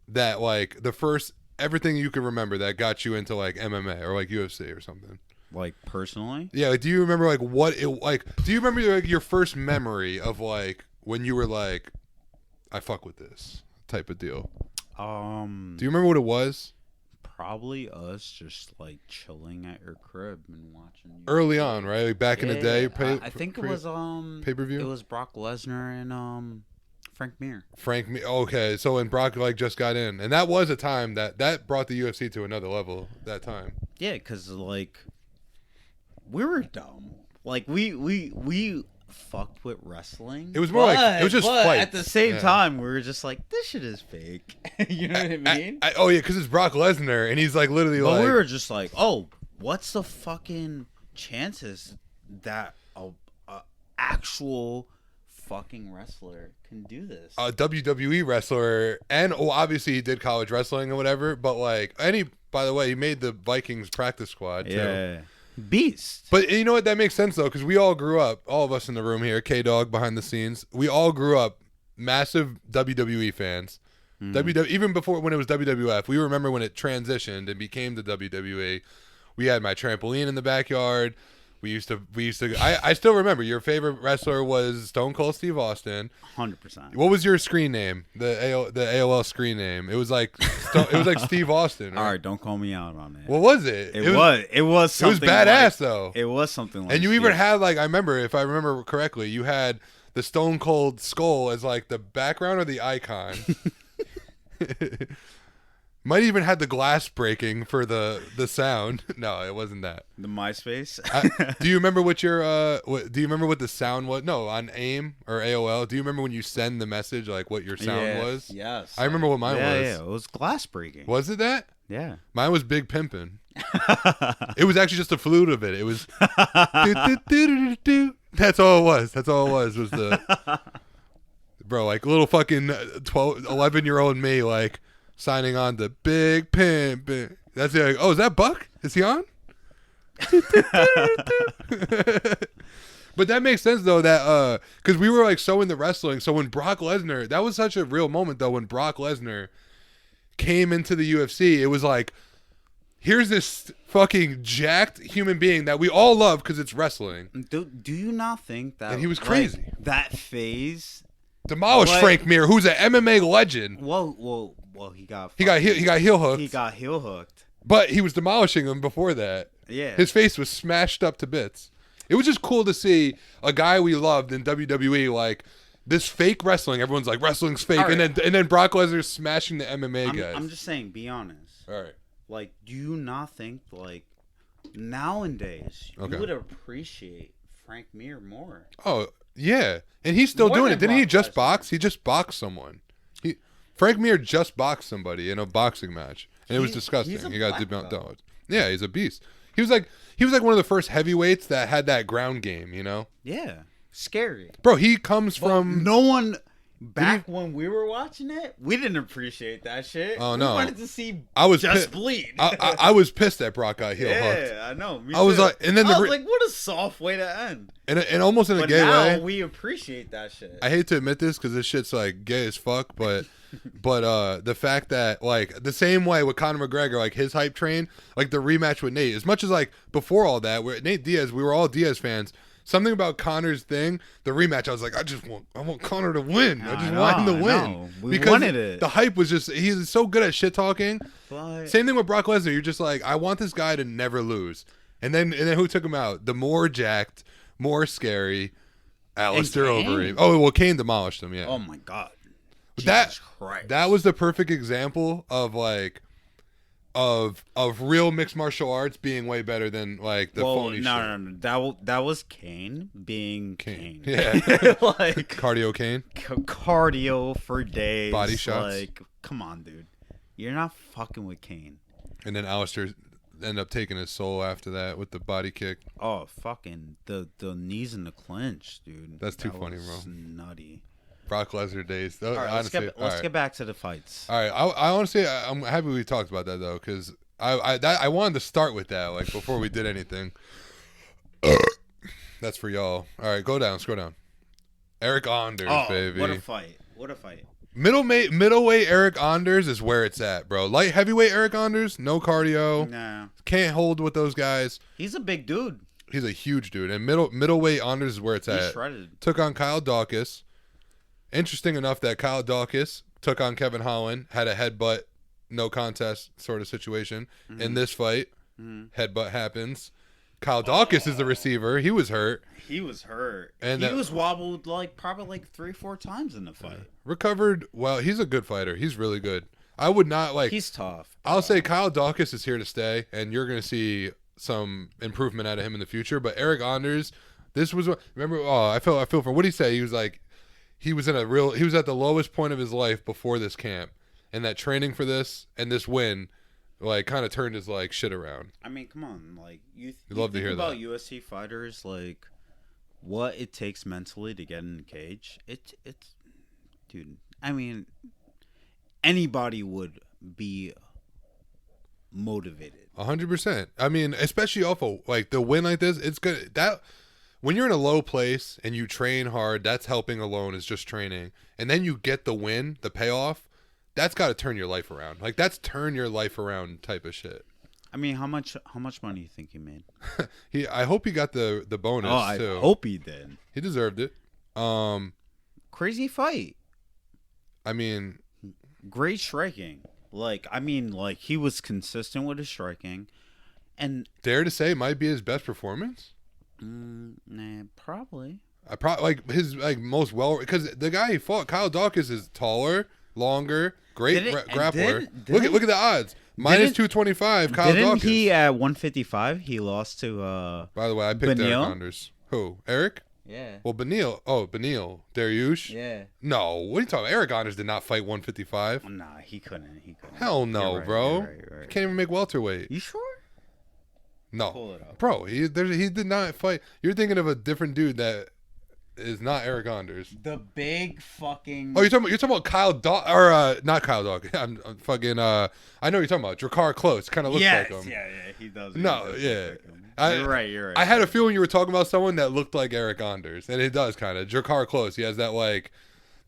That like the first everything you could remember that got you into like MMA or like UFC or something. Like personally? Yeah. Like, do you remember like what it like? Do you remember like your first memory of like when you were like, I fuck with this type of deal? Do you remember what it was? Probably us just like chilling at your crib and watching. Early on, right? Like back in the day. I think it was pay-per-view. It was Brock Lesnar and Frank Mir. Okay, so when Brock like just got in, and that was a time that brought the UFC to another level. That time. Yeah, because like we were dumb. Like we fucked with wrestling. It was more like it was just fight. At the same time, we were just like, this shit is fake. You know what I mean? Oh yeah, because it's Brock Lesnar, and he's like literally like. We were just like, oh, what's the fucking chances that a actual fucking wrestler can do this? A WWE wrestler, and obviously he did college wrestling or whatever. But like by the way, he made the Vikings practice squad too. Yeah. Beast. But you know what? That makes sense though, because we all grew up, all of us in the room here, K-Dog behind the scenes, we all grew up massive WWE fans. Even before when it was WWF, we remember when it transitioned and became the WWE. We had my trampoline in the backyard. We used to. I still remember your favorite wrestler was Stone Cold Steve Austin. 100%. What was your screen name? The AOL screen name. It was like Steve Austin. Right? All right, don't call me out on it. What was it? It was something. It was badass though. It was something like. And you even had like, I remember, if I remember correctly, you had the Stone Cold skull as like the background or the icon. Might even had the glass breaking for the sound. No, it wasn't that. The MySpace. Do you remember what your do you remember what the sound was? No, on AIM or AOL. Do you remember when you send the message like what your sound was? Yes. I remember what mine was. Yeah, it was glass breaking. Was it that? Yeah. Mine was Big Pimpin'. It was actually just a flute of it. It was That's all it was. That's all it was the bro, like little fucking 11-year-old me like signing on to Big Pimp. That's it. Like, oh, is that Buck? Is he on? But that makes sense though, that because we were like so into wrestling. So when Brock Lesnar, that was such a real moment though, when Brock Lesnar came into the UFC, it was like, here's this fucking jacked human being that we all love because it's wrestling. Do you not think that? And he was crazy. Like, that phase demolished Frank Mir, who's an MMA legend. Well, he got heel hooked. He got heel hooked. But he was demolishing him before that. Yeah. His face was smashed up to bits. It was just cool to see a guy we loved in WWE like this fake wrestling. Everyone's like, wrestling's fake, right. and then Brock Lesnar smashing the MMA guys. I'm just saying, be honest. All right. Like, do you not think like nowadays you would appreciate Frank Mir more? Oh yeah, and he's still doing it. Didn't he just box? He just boxed someone. Frank Mir just boxed somebody in a boxing match, and it was disgusting. He got demolished. Yeah, he's a beast. He was like one of the first heavyweights that had that ground game. You know? Yeah, scary. Bro, he comes from no one. Back when we were watching it, we didn't appreciate that shit. Oh no! We wanted to see bleed. I was pissed that Brock got heel hooked. Yeah, I know. I was like, and then I was like, what a soft way to end. And almost in a gay way. We appreciate that shit. I hate to admit this because this shit's like gay as fuck, but the fact that like the same way with Conor McGregor, like his hype train, like the rematch with Nate, as much as like before all that, where Nate Diaz, we were all Diaz fans. Something about Conor's thing, the rematch, I was like, I want Conor to win. I just want him to win. We wanted it. The hype was just, he's so good at shit talking. Same thing with Brock Lesnar. You're just like, I want this guy to never lose. And then who took him out? The more jacked, more scary Alistair Overeem. Oh, well, Kane demolished him, yeah. Oh my God. Jesus Christ. That was the perfect example of like, of real mixed martial arts being way better than like the phony shit. No. That was Kane being Kane. Yeah. Like cardio Kane. Cardio for days. Body shots. Like, come on, dude. You're not fucking with Kane. And then Alistair ended up taking his soul after that with the body kick. Oh, fucking the knees in the clinch, dude. That's too funny, bro. Nutty. Brock Lesnar days. All right, honestly, let's get back to the fights. All right, I honestly, I'm happy we talked about that though, because I wanted to start with that like before we did anything. That's for y'all. All right, scroll down. Eric Anders, baby. What a fight! Middleweight Eric Anders is where it's at, bro. Light heavyweight Eric Anders, no cardio. Nah. Can't hold with those guys. He's a big dude. He's a huge dude, and middleweight Anders is where it's at. He's shredded. Took on Kyle Dawkins. Interesting enough that Kyle Dawkins took on Kevin Holland, had a headbutt, no contest sort of situation. Mm-hmm. In this fight, headbutt happens. Kyle Dawkins is the receiver. He was hurt. And he was wobbled probably 3-4 times in the fight. Recovered. Well, he's a good fighter. He's really good. I would not like. He's tough. I'll say Kyle Dawkins is here to stay, and you're going to see some improvement out of him in the future. But Eric Anders, this was remember. Oh, I feel for what he said. He was like. He was at the lowest point of his life before this camp, and that training for this and this win, like, kind of turned his like shit around. I mean, come on, like you love to hear about that. UFC fighters, like what it takes mentally to get in the cage. It's dude. I mean, anybody would be motivated. 100%. I mean, especially off of like the win like this, it's good that. When you're in a low place and you train hard, that's helping alone is just training. And then you get the win, the payoff, that's got to turn your life around. Like that's turn your life around type of shit. I mean, how much money do you think he made? I hope he got the bonus too. I hope he did. He deserved it. Crazy fight. I mean, great striking. He was consistent with his striking. And dare to say might be his best performance? Nah, probably. I probably like his most well because the guy he fought, Kyle Dawkins, is taller, longer, great grappler. Look at the odds. Minus 225. Kyle Dawkins. Didn't he at 155? He lost to. By the way, I picked Eric Anders. Who? Eric? Yeah. Well, Beneil. Oh, Beneil. Dariush? Yeah. No, what are you talking about? Eric Anders did not fight 155. Nah, he couldn't. Hell no, bro. Right. He can't even make welterweight. You sure? No, pull it up. Bro, he did not fight. You're thinking of a different dude that is not Eric Anders. The big fucking. Oh, you're talking about Kyle not Kyle Dawkins. I'm fucking. I know what you're talking about. Drakkar Close kind of looks like him. Yeah, he does. No, yeah. You're right. I had a feeling you were talking about someone that looked like Eric Anders, and it does kind of. Drakkar Close. He has that like.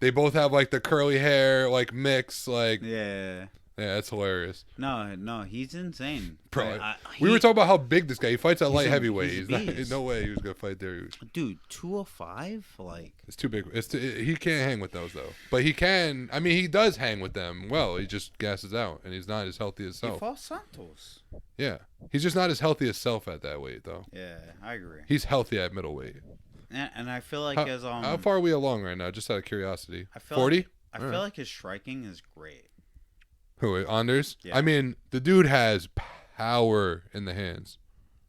They both have like the curly hair, like mix, like. Yeah. Yeah, that's hilarious. No, he's insane. Bro, we were talking about how big this guy. He fights at light heavyweight. He's He's no way he was gonna fight there. Dude, 205, like it's too big. He can't hang with those though. But he can. I mean, he does hang with them. Well, he just gasses out, and he's not as healthy as self. He fought Santos. Yeah, he's just not as healthy as self at that weight though. Yeah, I agree. He's healthy at middleweight. And I feel like how far are we along right now? Just out of curiosity. 40. I feel like his striking is great. Who, Anders? Yeah. I mean, the dude has power in the hands,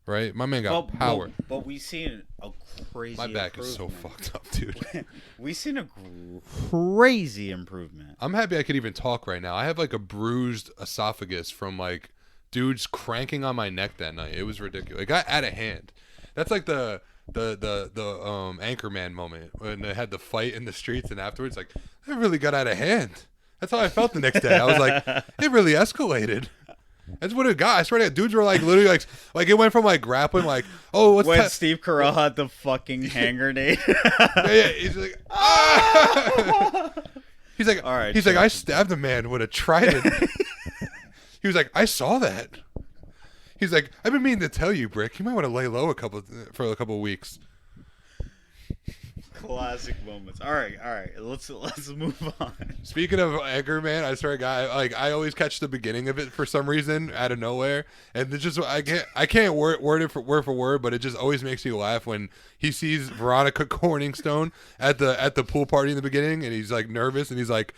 right? My man got power. But we seen a crazy. My back is so fucked up, dude. We seen a crazy improvement. I'm happy I could even talk right now. I have like a bruised esophagus from like dudes cranking on my neck that night. It was ridiculous. It got out of hand. That's like the Anchorman moment when they had the fight in the streets and afterwards, like, it really got out of hand. That's how I felt the next day. I was like, it really escalated. That's what it got. I swear to God, dudes were like literally like it went from like grappling, like, oh, what's when Steve Carell had the fucking hand grenade. Yeah, he's like, ah! He's like, all right, he's like, I stabbed a man with a trident. He was like, I saw that. He's like, I've been meaning to tell you, Brick. You might want to lay low for a couple of weeks. Classic moments. All right. Let's move on. Speaking of Anchorman, I swear, I always catch the beginning of it for some reason out of nowhere, and it just I can't word it for word, but it just always makes me laugh when he sees Veronica Corningstone at the pool party in the beginning, and he's like nervous, and he's like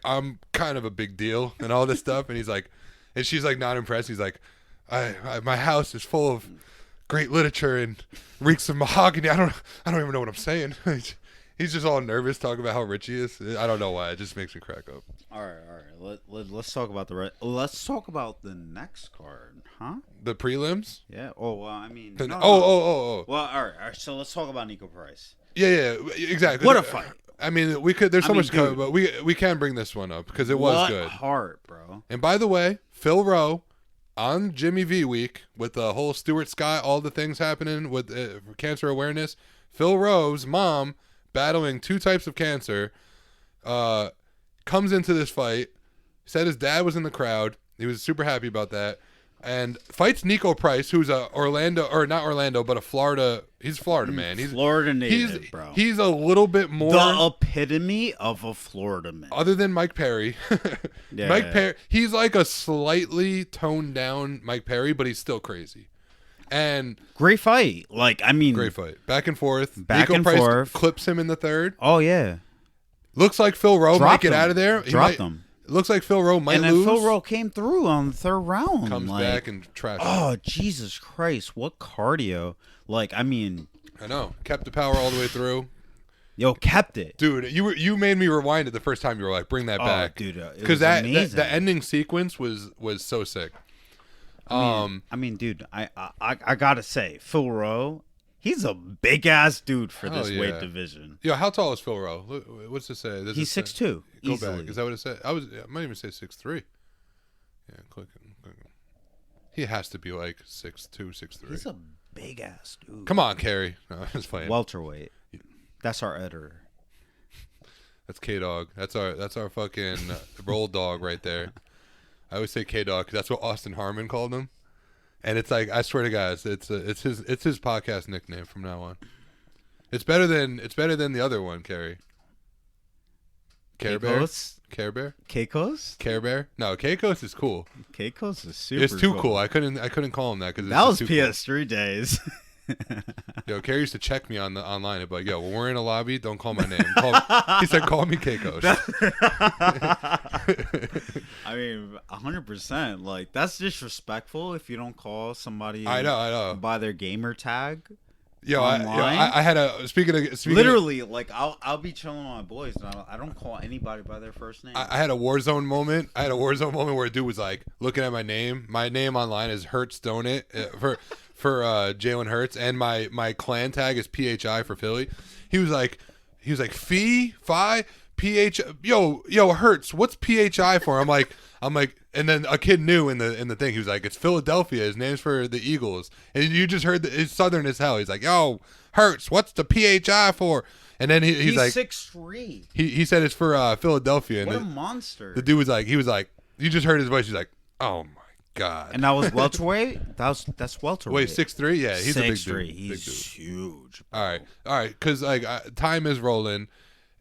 I'm kind of a big deal and all this stuff, and he's like, and she's like not impressed. He's like, my house is full of great literature and reeks of mahogany. I don't even know what I'm saying. He's just all nervous talking about how rich he is. I don't know why. It just makes me crack up. All right. Let's talk about let's talk about the next card, huh? The prelims? Yeah. Oh well, I mean. Oh. Well, all right. So let's talk about Nico Price. Yeah, exactly. What a fight! I mean, we could. There's so much to cover, but we can bring this one up because it was good. Heart, bro. And by the way, Phil Rowe on Jimmy V week with the whole Stuart Scott, all the things happening with cancer awareness. Phil Rowe's mom, battling 2 types of cancer, comes into this fight. Said his dad was in the crowd. He was super happy about that. And fights Nico Price, who's a Florida. He's a Florida man. He's Florida native, bro. He's a little bit more the epitome of a Florida man. Other than Mike Perry. Yeah, Mike Perry, he's like a slightly toned down Mike Perry, but he's still crazy. And great fight. Like, I mean, great fight. Back and forth. Back Nico and Price forth. Clips him in the third. Oh yeah. Looks like Phil Rowe might get out of there. Dropped him. Looks like Phil Rowe might lose. And then Phil Rowe came through on the third round. Comes back and trashes. Oh, Jesus Christ. What cardio. Like, I mean. I know. Kept the power all the way through. Yo, kept it. Dude, you made me rewind it the first time. You were like, bring that back. Dude, because that the ending sequence was so sick. I mean, dude, I gotta say, Phil Rowe, he's a big ass dude for this weight division. Yo, how tall is Phil Rowe? What's it say? He's 6'2". Go easily. back. Is that what it said? I might even say 6'3". Yeah, click. He has to be like 6'2", 6'3". He's a big ass dude. Come on, Carrie. No, it's fine. Welterweight. That's our editor. That's K-Dog. That's our fucking roll dog right there. I always say K-Dog because that's what Austin Harmon called him. And it's like, I swear to God, it's his podcast nickname from now on. It's better than the other one, Carrie. Care Bear? Care Bear? Keikos? Care Bear? No, Keikos is cool. Keikos is super It's too cool. I couldn't call him that because that was PS3 days. Yo, Carrie used to check me online and be like, yo, when we're in a lobby, don't call my name. He said, call me Keikos. I mean, 100%. Like, that's disrespectful if you don't call somebody I know. by their gamer tag. Yo, I had a speaking literally, like I'll be chilling with my boys, and I don't call anybody by their first name. I had a Warzone moment. Where a dude was like looking at my name. My name online is Hurts Donut for Jalen Hurts, and my clan tag is PHI for Philly. He was like Fi PH. Yo Hurts. What's PHI for? I'm like. And then a kid knew in the thing. He was like, it's Philadelphia. His name's for the Eagles. And you just heard it's Southern as hell. He's like, yo, Hurts, what's the PHI for? And then he's like 6'3". He said it's for Philadelphia. And what a monster. The dude was like, You just heard his voice. He's like, "Oh my god!" And that was welterweight. That's welterweight. Wait, 6'3"? Yeah, he's a big dude. He's huge. Bro. All right, because like time is rolling,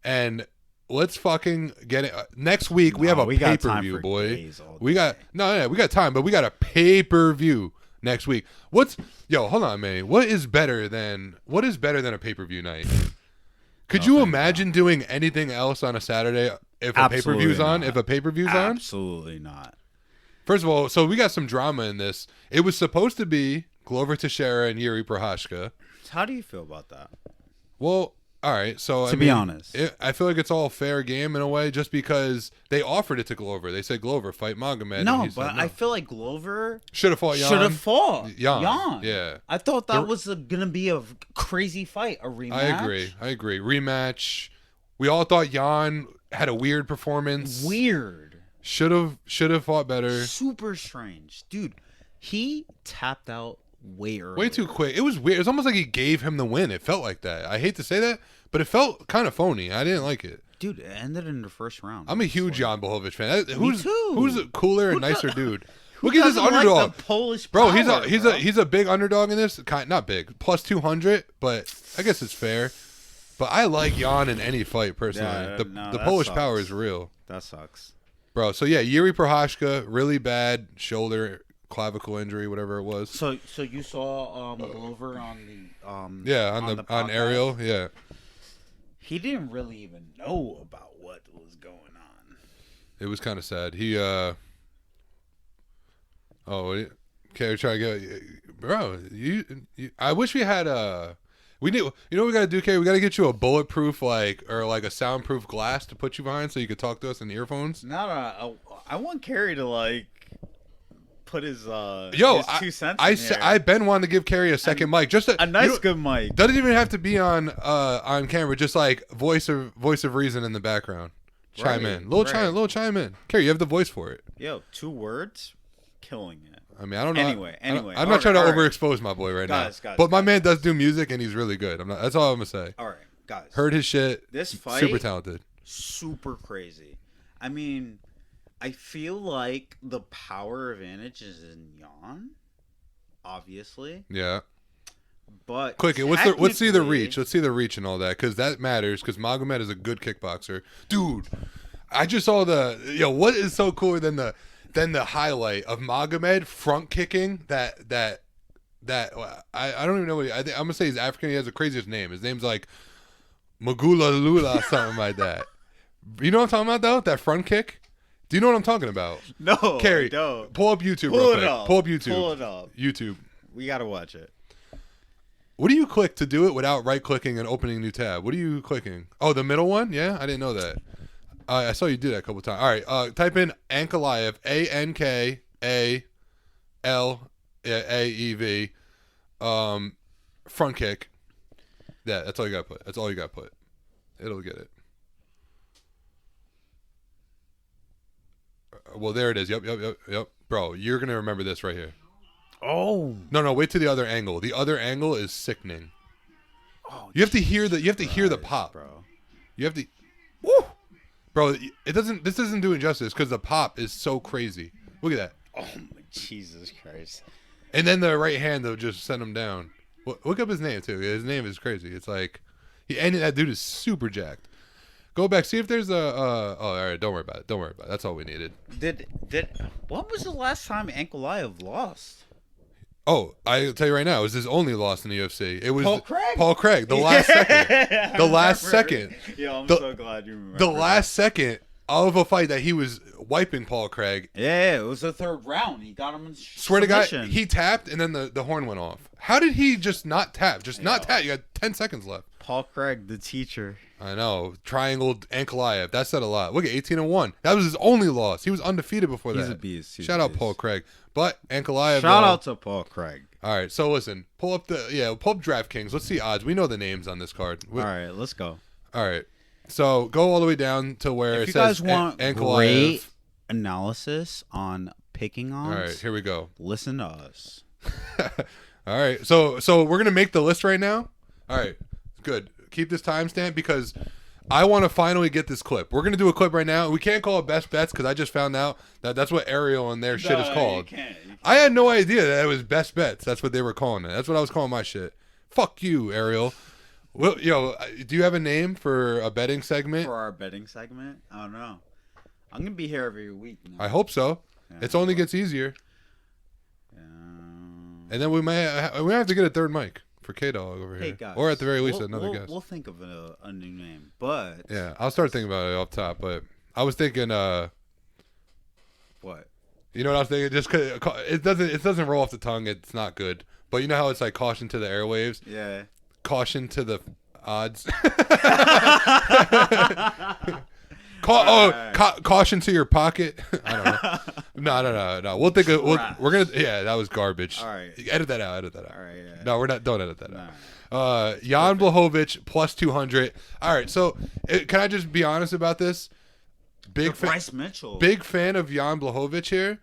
and let's fucking get it. Next week we have a pay-per-view, boy. We got time, but we got a pay-per-view next week. Hold on, man. What is better than a pay-per-view night? Could you imagine doing anything else on a Saturday if a pay-per-view's on? If a pay-per-view's on? Absolutely not. First of all, so we got some drama in this. It was supposed to be Glover Teixeira and Yuri Prochazka. How do you feel about that? Well, all right. So to be honest, I feel like it's all fair game in a way, just because they offered it to Glover. They said, "Glover, fight Magomed." No, but I feel like Glover should have fought Jan. Yeah, I thought that was gonna be a crazy fight, a rematch. I agree. Rematch. We all thought Jan had a weird performance. Weird. Should have fought better. Super strange, dude. He tapped out way early. Way too quick. It was weird. It was almost like he gave him the win. It felt like that. I hate to say that, but it felt kind of phony. I didn't like it. Dude, it ended in the first round. I'm a huge Jan Blachowicz fan. Me too. Who's a cooler and nicer dude? Look at this underdog. Like the Polish power, he's a big underdog in this. Not big. Plus 200, but I guess it's fair. But I like Jan in any fight personally. Yeah, the Polish power is real. That sucks. Bro, so yeah, Yuri Prochazka, really bad shoulder, clavicle injury, whatever it was. So you saw Glover on the on Ariel, yeah. He didn't really even know about what was going on. It was kind of sad. Okay, we're trying to get, bro. I wish we had we need. You know what we gotta do, Kerry? We gotta get you a bulletproof or a soundproof glass to put you behind so you could talk to us in the earphones. No, I want Kerry to put his his 2 cents. I've been wanting to give Kerry a second mic, just a nice good mic. Doesn't even have to be on camera, just like voice of reason in the background. Chime in, little chime in. Kerry, you have the voice for it. Yo, 2 words, killing it. I mean, I don't know. Anyway, I'm not trying to overexpose my boy now. But my man does do music and he's really good. That's all I'm gonna say. All right, guys. Heard his shit. This fight, super talented, super crazy. I mean, I feel like the power advantage is in Jan, obviously. Yeah. But quick, let's see the reach. Let's see the reach and all that, because that matters. Because Magomed is a good kickboxer, dude. I just saw what is so cooler than the highlight of Magomed front kicking that I don't even know what I'm gonna say. He's African. He has the craziest name. His name's like Magula Lula, something like that. You know what I'm talking about though? That front kick. Do you know what I'm talking about? No, Kerry, don't. Pull up YouTube. Pull it up. Pull up YouTube. Pull it up. YouTube. We gotta watch it. What do you click to do it without right-clicking and opening a new tab? What are you clicking? Oh, the middle one? Yeah, I didn't know that. I saw you do that a couple times. All right, type in Ankalaev, Ankalaev, front kick. Yeah, that's all you got to put. It'll get it. Well, there it is. Yep. Bro, you're going to remember this right here. Oh. No, wait to the other angle. The other angle is sickening. Oh, you have to hear the pop. Bro. You have to woo! Bro, this isn't doing justice because the pop is so crazy. Look at that. Oh my Jesus Christ. And then the right hand will just send him down. Look up his name too. His name is crazy. It's like and that dude is super jacked. Go back, see if there's all right, don't worry about it. That's all we needed. When was the last time Ankalaev lost? Oh, I'll tell you right now, it was his only loss in the UFC. It was Paul Craig, the last second. The last second. Yeah, I'm so glad you remember. The last second of a fight that he was wiping Paul Craig. Yeah, it was the 3rd round. He got him in Swear to God, he tapped and then the horn went off. How did he just not tap? Not tap. You got 10 seconds left. Paul Craig, the teacher. I know. Triangle Ankalaev. That said a lot. Look at 18-1. That was his only loss. He was undefeated before that. He's a beast. Shout out Paul Craig. But Ankalaev. Shout out to Paul Craig. All right. So listen, pull up DraftKings. Let's see odds. We know the names on this card. All right, let's go. All right. So go all the way down to where if it you says guys want Ankalaev. Great analysis on picking odds. All right, here we go. Listen to us. All right. So we're gonna make the list right now. All right. Good. Keep this timestamp because I want to finally get this clip. We're gonna do a clip right now. We can't call it best bets because I just found out that that's what Ariel and their shit is called. You can't. I had no idea that it was best bets. That's what they were calling it. That's what I was calling my shit. Fuck you, Ariel. Well, do you have a name for a betting segment? For our betting segment? I don't know. I'm gonna be here every week now. I hope so. Yeah, it only gets easier. And then we have to get a third mic for K-Dog over here. Guys, or at the very least another guest. We'll think of a new name, but yeah, I'll start thinking about it off top. But I was thinking, what? You know what I was thinking? Just 'cause it doesn't roll off the tongue. It's not good. But you know how it's like caution to the airwaves. Yeah. Caution to the odds. Caution to your pocket. I don't know. No. We'll think of. We're gonna. Yeah, that was garbage. All right. Edit that out. All right. Yeah. No, we're not. Don't edit that out. Jan Blachowicz plus 200. All right. So, can I just be honest about this? Bryce Mitchell. Big fan of Jan Blachowicz here.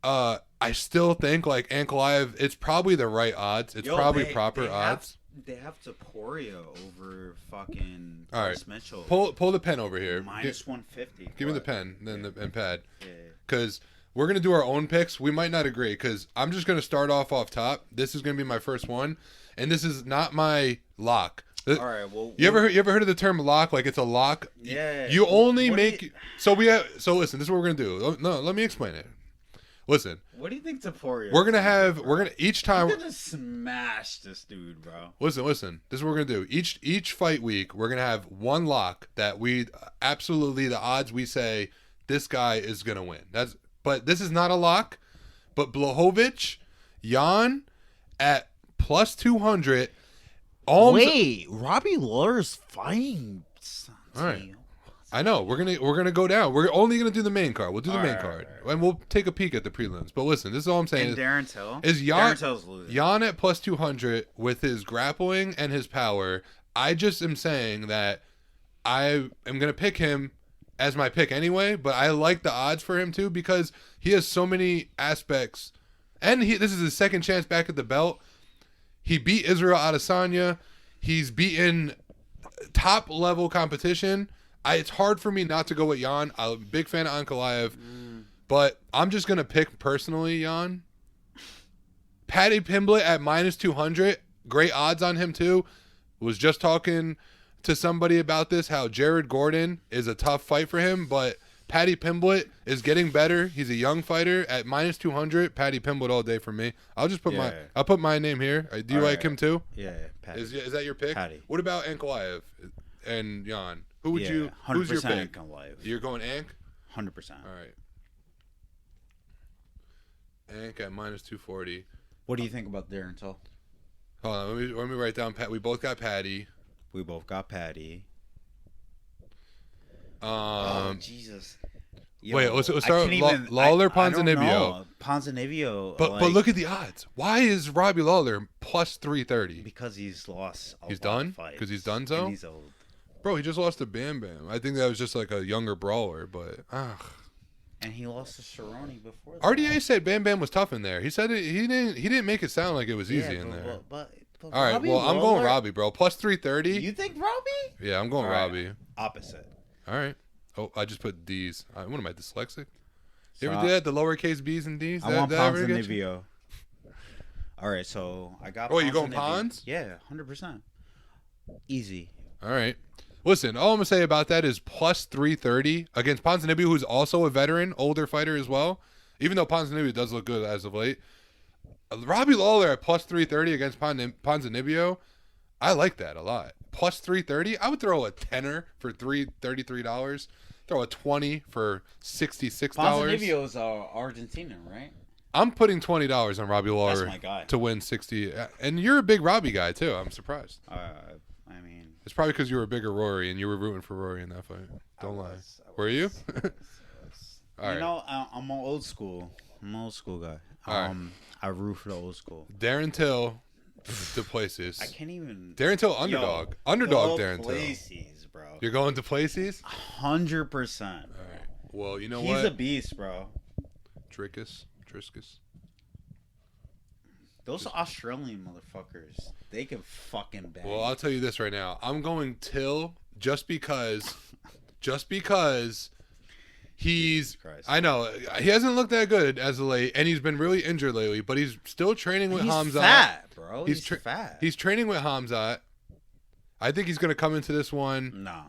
I still think like Ankalaev. It's probably the right odds. It's probably proper odds. They have Taporia over fucking Bryce Mitchell. Pull the pen over here. Minus 150. Give me the pen and pad. Yeah. Because we're going to do our own picks. We might not agree because I'm just going to start off top. This is going to be my first one. And this is not my lock. All right. Well, you ever heard of the term lock? Like it's a lock? Yeah. You only make... So listen, this is what we're going to do. No, let me explain it. Listen. What do you think Taporia? We're gonna each time. We're gonna smash this dude, bro. Listen. This is what we're gonna do. Each fight week, we're gonna have one lock that we absolutely the odds we say this guy is gonna win. But this is not a lock. But Blachowicz, Jan at plus 200. Wait, Robbie Lawler's fighting. All right. I know we're gonna go down. We're only gonna do the main card. We'll do the main card, and we'll take a peek at the prelims. But listen, this is all I'm saying. And Darren Till is Jan at plus 200 with his grappling and his power. I just am saying that I am gonna pick him as my pick anyway. But I like the odds for him too because he has so many aspects, and this is his second chance back at the belt. He beat Israel Adesanya. He's beaten top level competition. It's hard for me not to go with Jan. I'm a big fan of Ankalaev, but I'm just going to pick personally Jan. Paddy Pimblett at minus 200. Great odds on him too. Was just talking to somebody about this, how Jared Gordon is a tough fight for him, but Paddy Pimblett is getting better. He's a young fighter at minus 200. Paddy Pimblett all day for me. I'll just put I'll put my name here. Do you like him too? Yeah, Paddy. Is that your pick? Paddy. What about Ankalaev and Jan? Who's your pick? Ankalaev. You're going Ank? 100%. All right. Ank at minus 240. What do you think about Darren Till? Hold on, let me write down. We both got Paddy. Oh, Jesus. Yo, wait, let's start with Lawler, Ponzinibbio. Ponzinibbio. But look at the odds. Why is Robbie Lawler plus 330? Because he's lost a He's done? Because he's done so? And he's old. Bro, he just lost to Bam Bam. I think that was just like a younger brawler, but And he lost to Cerrone before that. RDA said Bam Bam was tough in there. He said he didn't make it sound like it was easy in there. But all right, well, I'm going Robbie, bro. Plus 330. You think Robbie? Yeah, I'm going Robbie. Opposite. All right. Oh, I just put D's. What am I, dyslexic? You ever do that? The lowercase B's and D's? I want Ponzinibbio. All right, so I got. Oh, you going Pons? Yeah, 100%. Easy. All right. Listen, all I'm gonna say about that is plus 330 against Ponzinibbio, who's also a veteran, older fighter as well. Even though Ponzinibbio does look good as of late, Robbie Lawler at plus 330 against Ponzinibbio, I like that a lot. Plus 330, I would throw a tenner for $33. Throw a 20 for $66. Ponzinibbio's Argentinian, right? I'm putting $20 on Robbie Lawler. That's my guy. To win 60. And you're a big Robbie guy too. I'm surprised. I mean, it's probably because you were a bigger Rory and you were rooting for Rory in that fight. Don't lie. Were you? All right. You know, I'm an old school. I'm an old school guy. I root for the old school. Darren Till to places. I can't even. Darren Till underdog. Underdog Darren Till. Places, bro. You're going to places? 100%. All right. Well, you know what? He's a beast, bro. Triscus. Those Australian motherfuckers, they can fucking bang. Well, I'll tell you this right now. I'm going Till just because I know he hasn't looked that good as of late, and he's been really injured lately. But he's still training with Hamzat. He's fat, bro. He's fat. He's training with Hamzat. I think he's gonna come into this one. No.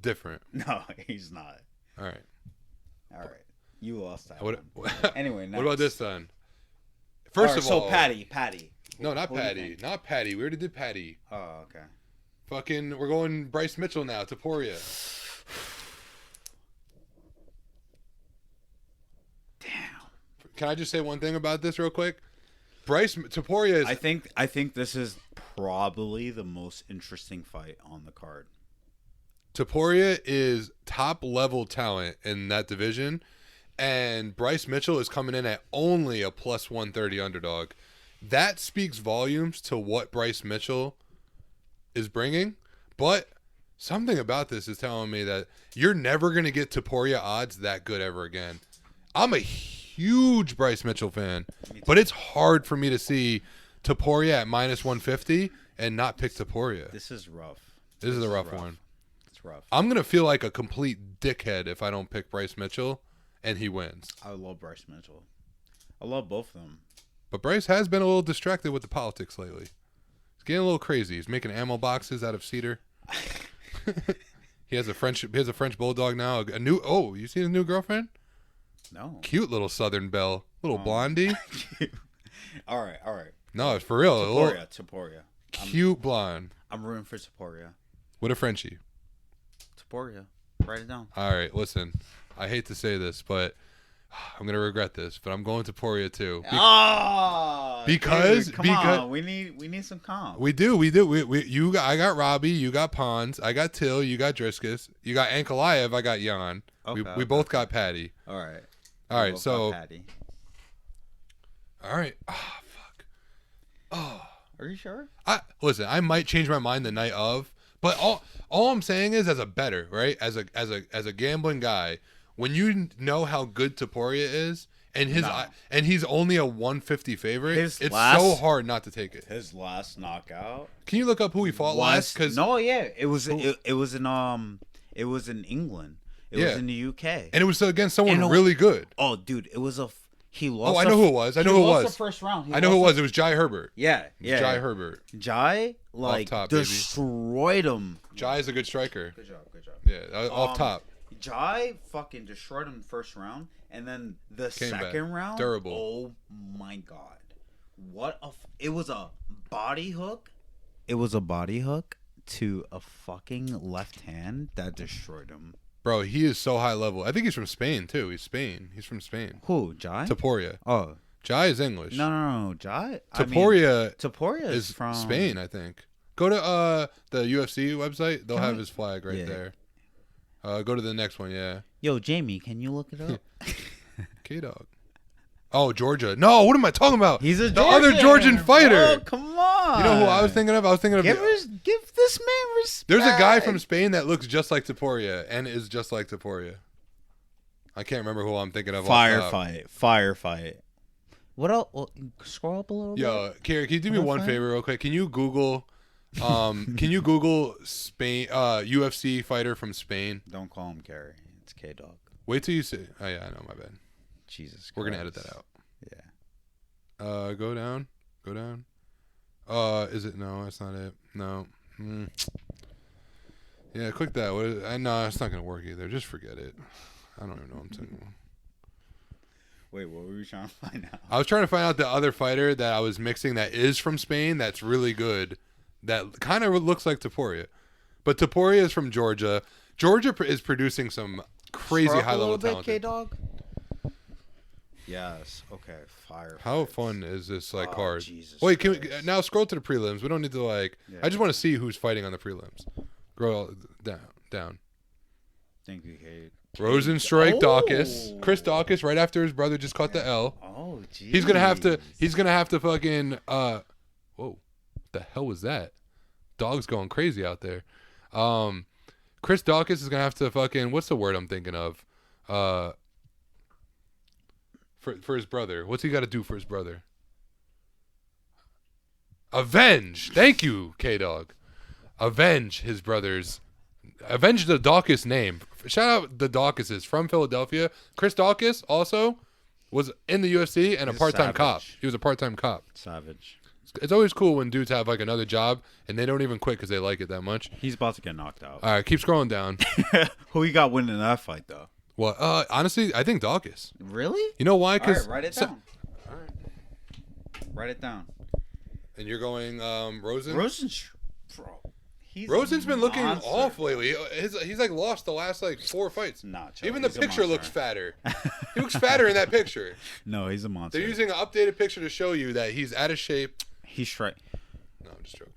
Different. No, he's not. All right. You lost that. Anyway, next. What about this then? First of all, so Patty. No, not Patty. Not Patty. We already did Patty. Oh, okay. Fucking, we're going Bryce Mitchell now. Taporia. Damn. Can I just say one thing about this real quick? Taporia is. I think this is probably the most interesting fight on the card. Taporia is top level talent in that division, and Bryce Mitchell is coming in at only a plus 130 underdog. That speaks volumes to what Bryce Mitchell is bringing, but something about this is telling me that you're never going to get Taporia odds that good ever again. I'm a huge Bryce Mitchell fan, but it's hard for me to see Taporia at minus 150 and not pick Taporia. This is rough. This is a rough one. Rough. I'm gonna feel like a complete dickhead if I don't pick Bryce Mitchell and he wins. I love Bryce Mitchell. I love both of them. But Bryce has been a little distracted with the politics lately. He's getting a little crazy. He's making ammo boxes out of cedar. He has a French bulldog now. You see his new girlfriend? No. Cute little Southern belle, little blondie. All right. No, it's for real. Taporia. Cute blonde. I'm rooting for Taporia. What a Frenchie. Taporia. Write it down. All right, listen. I hate to say this, but I'm gonna regret this. But I'm going Taporia too. Because come on, we need some comp. We do. I got Robbie. You got Pons. I got Till. You got Driscus. You got Ankalaev. I got Jan. We both got Patty. All right. So. Patty. All right. Oh fuck. Oh. Are you sure? Listen. I might change my mind the night of. But all I'm saying is, as a bettor, right? As a gambling guy, when you know how good Taporia is, and he's only a 150 favorite, it's so hard not to take it. His last knockout. Can you look up who he fought last? It was in England. It was in the UK, and it was against someone really good. Oh, dude, it was he lost. Oh, I know who it was. I know who it was. The first round. I know who it was. It was Jai Herbert. Yeah. Jai Herbert. Jai destroyed him. Jai is a good striker. Good job. Yeah, off top. Jai fucking destroyed him the first round, and then the second round. Durable. Oh my god! It was a body hook. It was a body hook to a fucking left hand that destroyed him. Bro, he is so high level. I think he's from Spain, too. He's from Spain. Who, Jai? Taporia. Oh. Jai is English. No. Jai? Taporia is from Spain, I think. Go to the UFC website. They'll have his flag right there. Go to the next one, yeah. Yo, Jamie, can you look it up? K-Dog. Oh, Georgia. No, what am I talking about? He's the other Georgian fighter. Oh, come on. You know who I was thinking of? Give this man respect. There's a guy from Spain that looks just like Taporia and is just like Taporia. I can't remember who I'm thinking of. Firefight. What else? Well, scroll up a little bit. Yo, Kira, can you do me one favor real quick? Can you Google Spain UFC fighter from Spain? Don't call him Kerry. It's K-Dog. Wait till you see. Oh yeah, I know, my bad. Jesus Christ. We're gonna edit that out. Yeah. Go down. Is it? No, that's not it. No. Yeah, click that. No, it's not gonna work either. Just forget it. I don't even know what I'm saying. Wait, what were you trying to find out? I was trying to find out the other fighter that I was mixing that is from Spain that's really good. That kind of looks like Taporia. But Taporia is from Georgia. Georgia is producing some crazy high-level talent. K-Dog? Yes. Okay. Fire. How fun is this card? Jesus Wait, can we now scroll to the prelims? We don't need to I just want to see who's fighting on the prelims. Scroll down. Thank you, Kate. Rosenstrike, Dawkins, Chris Dawkins, right after his brother just caught the L. Oh, geez. He's gonna have to fucking whoa, what the hell was that? Dog's going crazy out there. Chris Dawkins is gonna have to fucking, what's the word I'm thinking of? For his brother. What's he got to do for his brother? Avenge. Thank you, K-Dog. Avenge his brother's avenge the Dawkins name. Shout out the Dawkinses from Philadelphia. Chris Dawkins also was in the UFC and a part-time cop. He was a part-time cop. Savage. It's always cool when dudes have like another job and they don't even quit because they like it that much. He's about to get knocked out. All right, keep scrolling down. Who you got winning that fight though? Well, honestly, I think Dawkins. Really? You know why? Because write it down. All right. Write it down. And you're going Rosen? Bro. Rosen's been looking off lately. He's like lost the last like 4 fights. Nah, even the picture looks fatter. He looks fatter in that picture. No, he's a monster. They're using an updated picture to show you that he's out of shape. He's straight. No, I'm just joking.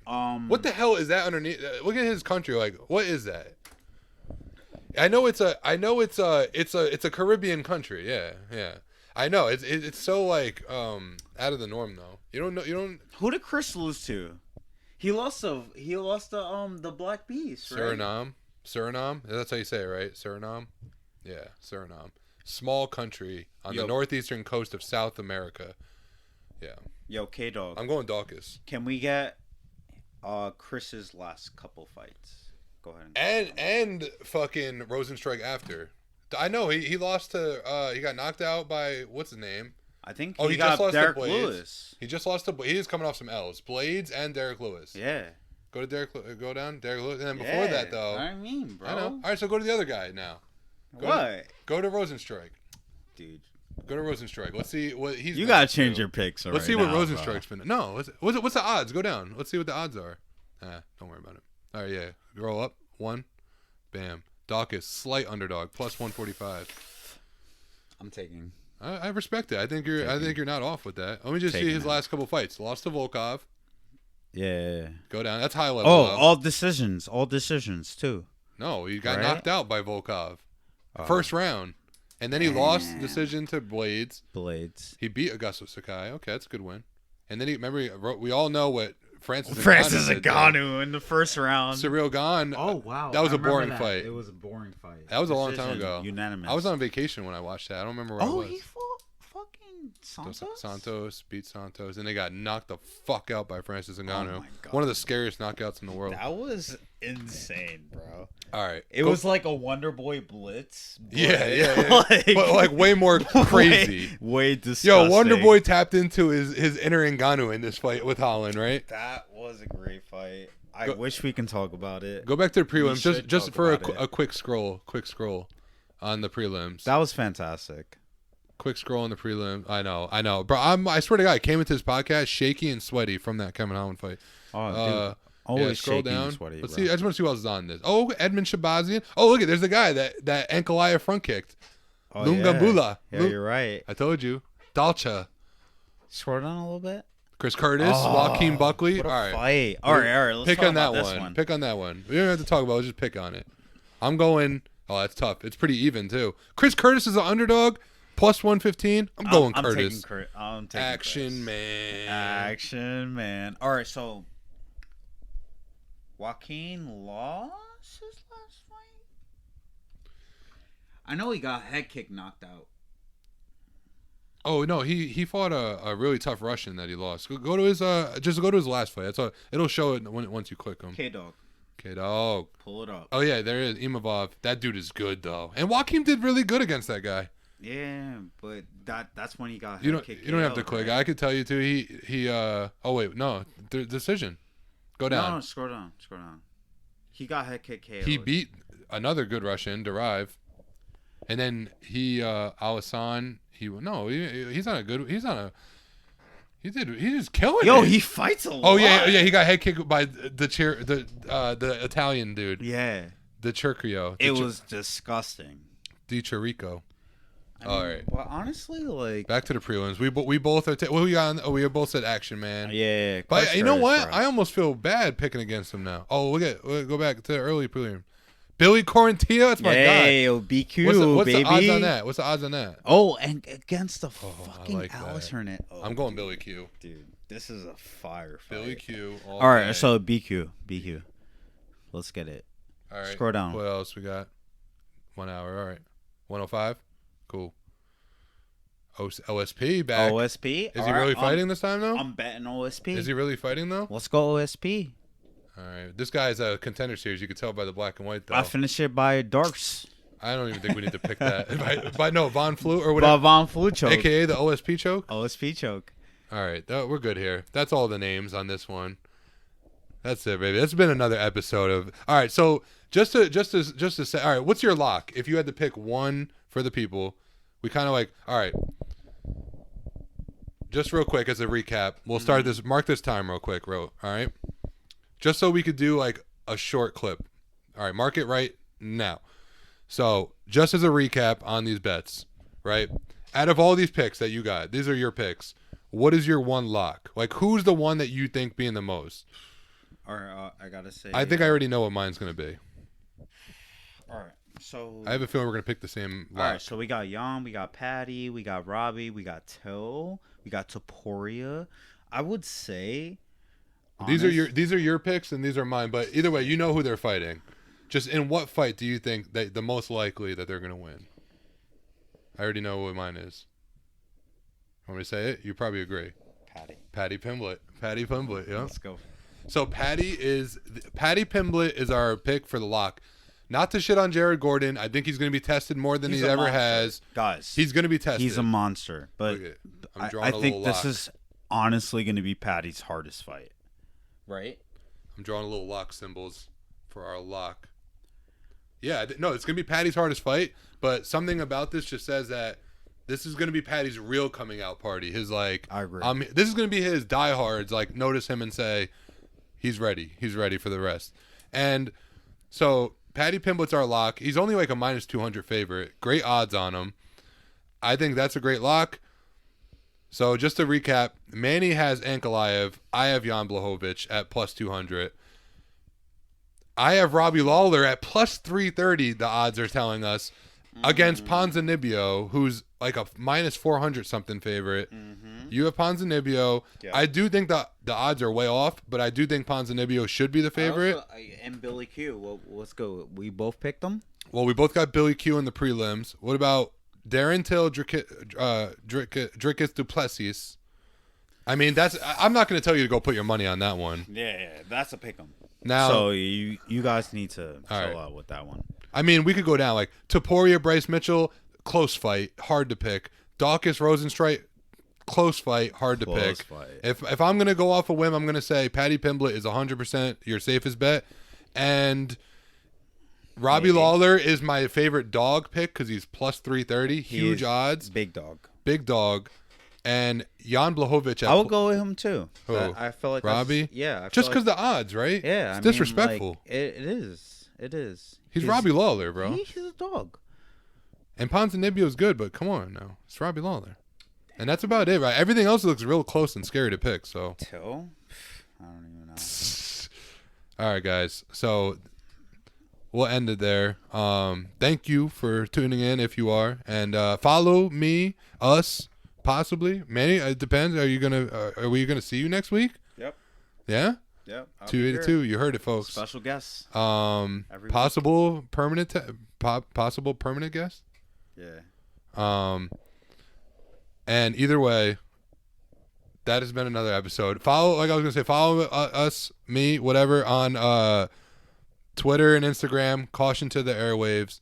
What the hell is that underneath? Look at his country. Like, what is that? I know it's a Caribbean country. Yeah. I know it's so like out of the norm though. You don't. Who did Chris lose to? He lost the Black Beast, right? Suriname. That's how you say it, right? Suriname. Yeah, Suriname. Small country on the northeastern coast of South America. Yeah. Yo, K-Dog. I'm going Dawkins. Can we get Chris's last couple fights? Go ahead. And fucking Rosenstrike after. I know he lost to he got knocked out by what's his name? I think he got just lost Derek to Blades. Lewis. He just lost to he's coming off some L's. Blades and Derek Lewis. Yeah. Go down Derek Lewis, and then before that though. I mean, bro. I know. All right, so go to the other guy now. Go to Rosenstrike. Dude. Go to Rosenstrike. Let's see what he's. You gotta change your picks. Let's see what Rosenstrike's been. No, what's the odds? Go down. Let's see what the odds are. Don't worry about it. All right, yeah. Roll up. 1. Bam. Dawkins, slight underdog, plus 145. I'm taking. I respect it. I think you're not off with that. Let me just see his last couple fights. Lost to Volkov. Yeah. Go down. That's high level. Oh, all decisions too. No, he got knocked out by Volkov. First round. And then he lost decision to Blades. He beat Augusto Sakai. Okay, that's a good win. And then we all know what Francis Ngannou in the first round. Surreal Gone. Oh, wow. That was a boring fight. It was a boring fight. That was a long time ago. Unanimous. I was on vacation when I watched that. I don't remember where I was. Oh, he fought fucking Santos beat Santos, and they got knocked the fuck out by Francis Ngannou. Oh my God. One of the scariest knockouts in the world. That was insane, bro. All right. It was like a Wonderboy blitz. Yeah. But like way more crazy. Way disgusting. Yo, Wonderboy tapped into his inner Ngannou in this fight with Holland, right? That was a great fight. I wish we can talk about it. Go back to the prelims just for a quick scroll on the prelims. That was fantastic. Quick scroll on the prelims. I know. Bro, I swear to God, I came into this podcast shaky and sweaty from that Kevin Holland fight. Oh, dude. Always scroll shaky down. and sweaty, Let's bro. see. I just want to see what else is on this. Oh, Edmund Shabazian. Oh, look there's the guy that Ankalaev front kicked. Oh, Lungambula. Yeah, you're right. I told you. Dalcha. Scroll down a little bit. Chris Curtis, Joaquin Buckley. What a all right. fight. All right. Let's pick talk on that about this one. Pick on that one. We don't have to talk about it. Let's just pick on it. I'm going. Oh, that's tough. It's pretty even too. Chris Curtis is an underdog. Plus 115. I'm going Curtis. I'm taking Action man. Action man. All right, so Joaquin lost his last fight. I know he got head kick knocked out. Oh no, he fought a really tough Russian that he lost. Go to his just go to his last fight. That's all. It'll show it once you click him. K-Dog. Pull it up. Oh yeah, there is Imavov. That dude is good though, and Joaquin did really good against that guy. Yeah, but that's when he got you head kick. You don't have to click. Right? I could tell you too. He oh wait, no, the decision. Go down. No, scroll down. He got head kick KO. He beat another good Russian, Derive, and then he Alassane. He's not a good. He's just killing it. Yo, he fights a lot. Oh yeah. He got head kicked by the Italian dude. Yeah. The Chircrio. It was disgusting. Di Chirico. All right. Well, honestly, like back to the prelims. We both are. We both said action man. Yeah. But you know what? I almost feel bad picking against him now. Oh, go back to the early prelim. Billy Quarantillo, that's my guy. Yo, BQ, what's baby. the odds on that? What's the odds on that? Oh, and against the fucking Alice Hernet. Oh, I'm going Billy Q. Dude, this is a fire fight. Billy Q. All right, so BQ. Let's get it. All right. Scroll down. What else we got? 1 hour. All right. 105. Cool. OSP back. OSP. Is he really fighting this time though? I'm betting OSP. Is he really fighting though? Let's go OSP. All right. This guy's a contender series. You can tell by the black and white, though. I finished it by darks. I don't even think we need to pick that. by no, Von Flue or whatever. Von Flue choke. AKA the OSP choke? OSP choke. All right. We're good here. That's all the names on this one. That's it, baby. That's been another episode of... All right. So just to say... All right. What's your lock? If you had to pick one for the people, we kind of like... All right. Just real quick as a recap. We'll start this... Mark this time real quick, All right? Just so we could do like a short clip. All right, mark it right now. So just as a recap on these bets, right? Out of all these picks that you got, these are your picks. What is your one lock? Like, who's the one that you think being the most? All right, I gotta say. I think I already know what mine's gonna be. All right, so I have a feeling we're gonna pick the same lock. All right, so we got Jan, we got Patty, we got Robbie, we got Till, we got Taporia. I would say. These are your picks and these are mine, but either way, you know who they're fighting. Just in what fight do you think that the most likely that they're gonna win? I already know what mine is. Want me to say it? You probably agree. Patty Pimblett. Yeah. Let's go. So Patty Pimblett is our pick for the lock. Not to shit on Jared Gordon. I think he's going to be tested more than he ever has. Guys, he's going to be tested. He's a monster. But I think this is honestly going to be Patty's hardest fight. Right? I'm drawing a little lock symbols for our lock. Yeah, no, it's going to be Patty's hardest fight, but something about this just says that this is going to be Patty's real coming out party. His like, I agree. This is going to be his diehards, like, notice him and say, he's ready. He's ready for the rest. And so Patty Pimblett's our lock. He's only like a minus 200 favorite. Great odds on him. I think that's a great lock. So just to recap, Manny has Ankalaev. I have Jan Blachowicz at plus 200. I have Robbie Lawler at plus 330, the odds are telling us, against Ponzinibbio, who's like a minus 400 something favorite. You have Ponzinibbio. Yeah. I do think the odds are way off, but I do think Ponzinibbio should be the favorite. And Billy Q. Well, let's go. We both picked them? Well, we both got Billy Q in the prelims. What about Darren Till, Dricus Duplessis? I mean, I'm not going to tell you to go put your money on that one. Yeah, that's a pick 'em. Now, so you guys need to chill out with that one. I mean, we could go down like Taporia, Bryce Mitchell, close fight, hard to pick. Dawkins, Rosenstreit, close fight, hard to pick. If I'm going to go off a whim, I'm going to say Patty Pimblett is 100% your safest bet. And Robbie Lawler is my favorite dog pick because he's plus 330. Huge odds. Big dog. And Jan Blachowicz. I would go with him too. Who? I feel like Robbie? Yeah. Just because the odds, right? Yeah. It's disrespectful. Like, it is. He's Robbie Lawler, bro. He's a dog. And Ponzinibbio's good, but come on now. It's Robbie Lawler. And that's about it, right? Everything else looks real close and scary to pick, so. Till? I don't even know. All right, guys. So we'll end it there. Thank you for tuning in if you are. And follow me, us, possibly. Manny, it depends. Are we gonna see you next week? Yep. Yeah? Yep. 282. You heard it, folks. Special guest. Possible permanent guest? Yeah. And either way, that has been another episode. Follow us, me, whatever, on Twitter and Instagram. Caution to the airwaves.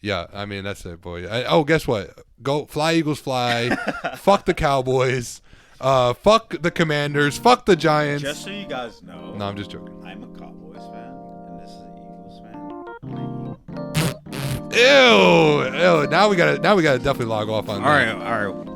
Yeah, I mean, that's it, boy. Guess what? Go fly, Eagles, fly. Fuck the Cowboys. Fuck the Commanders. Fuck the Giants. Just so you guys know. No, I'm just joking. I'm a Cowboys fan, and this is an Eagles fan. Ew. Now we gotta definitely log off on that. All right.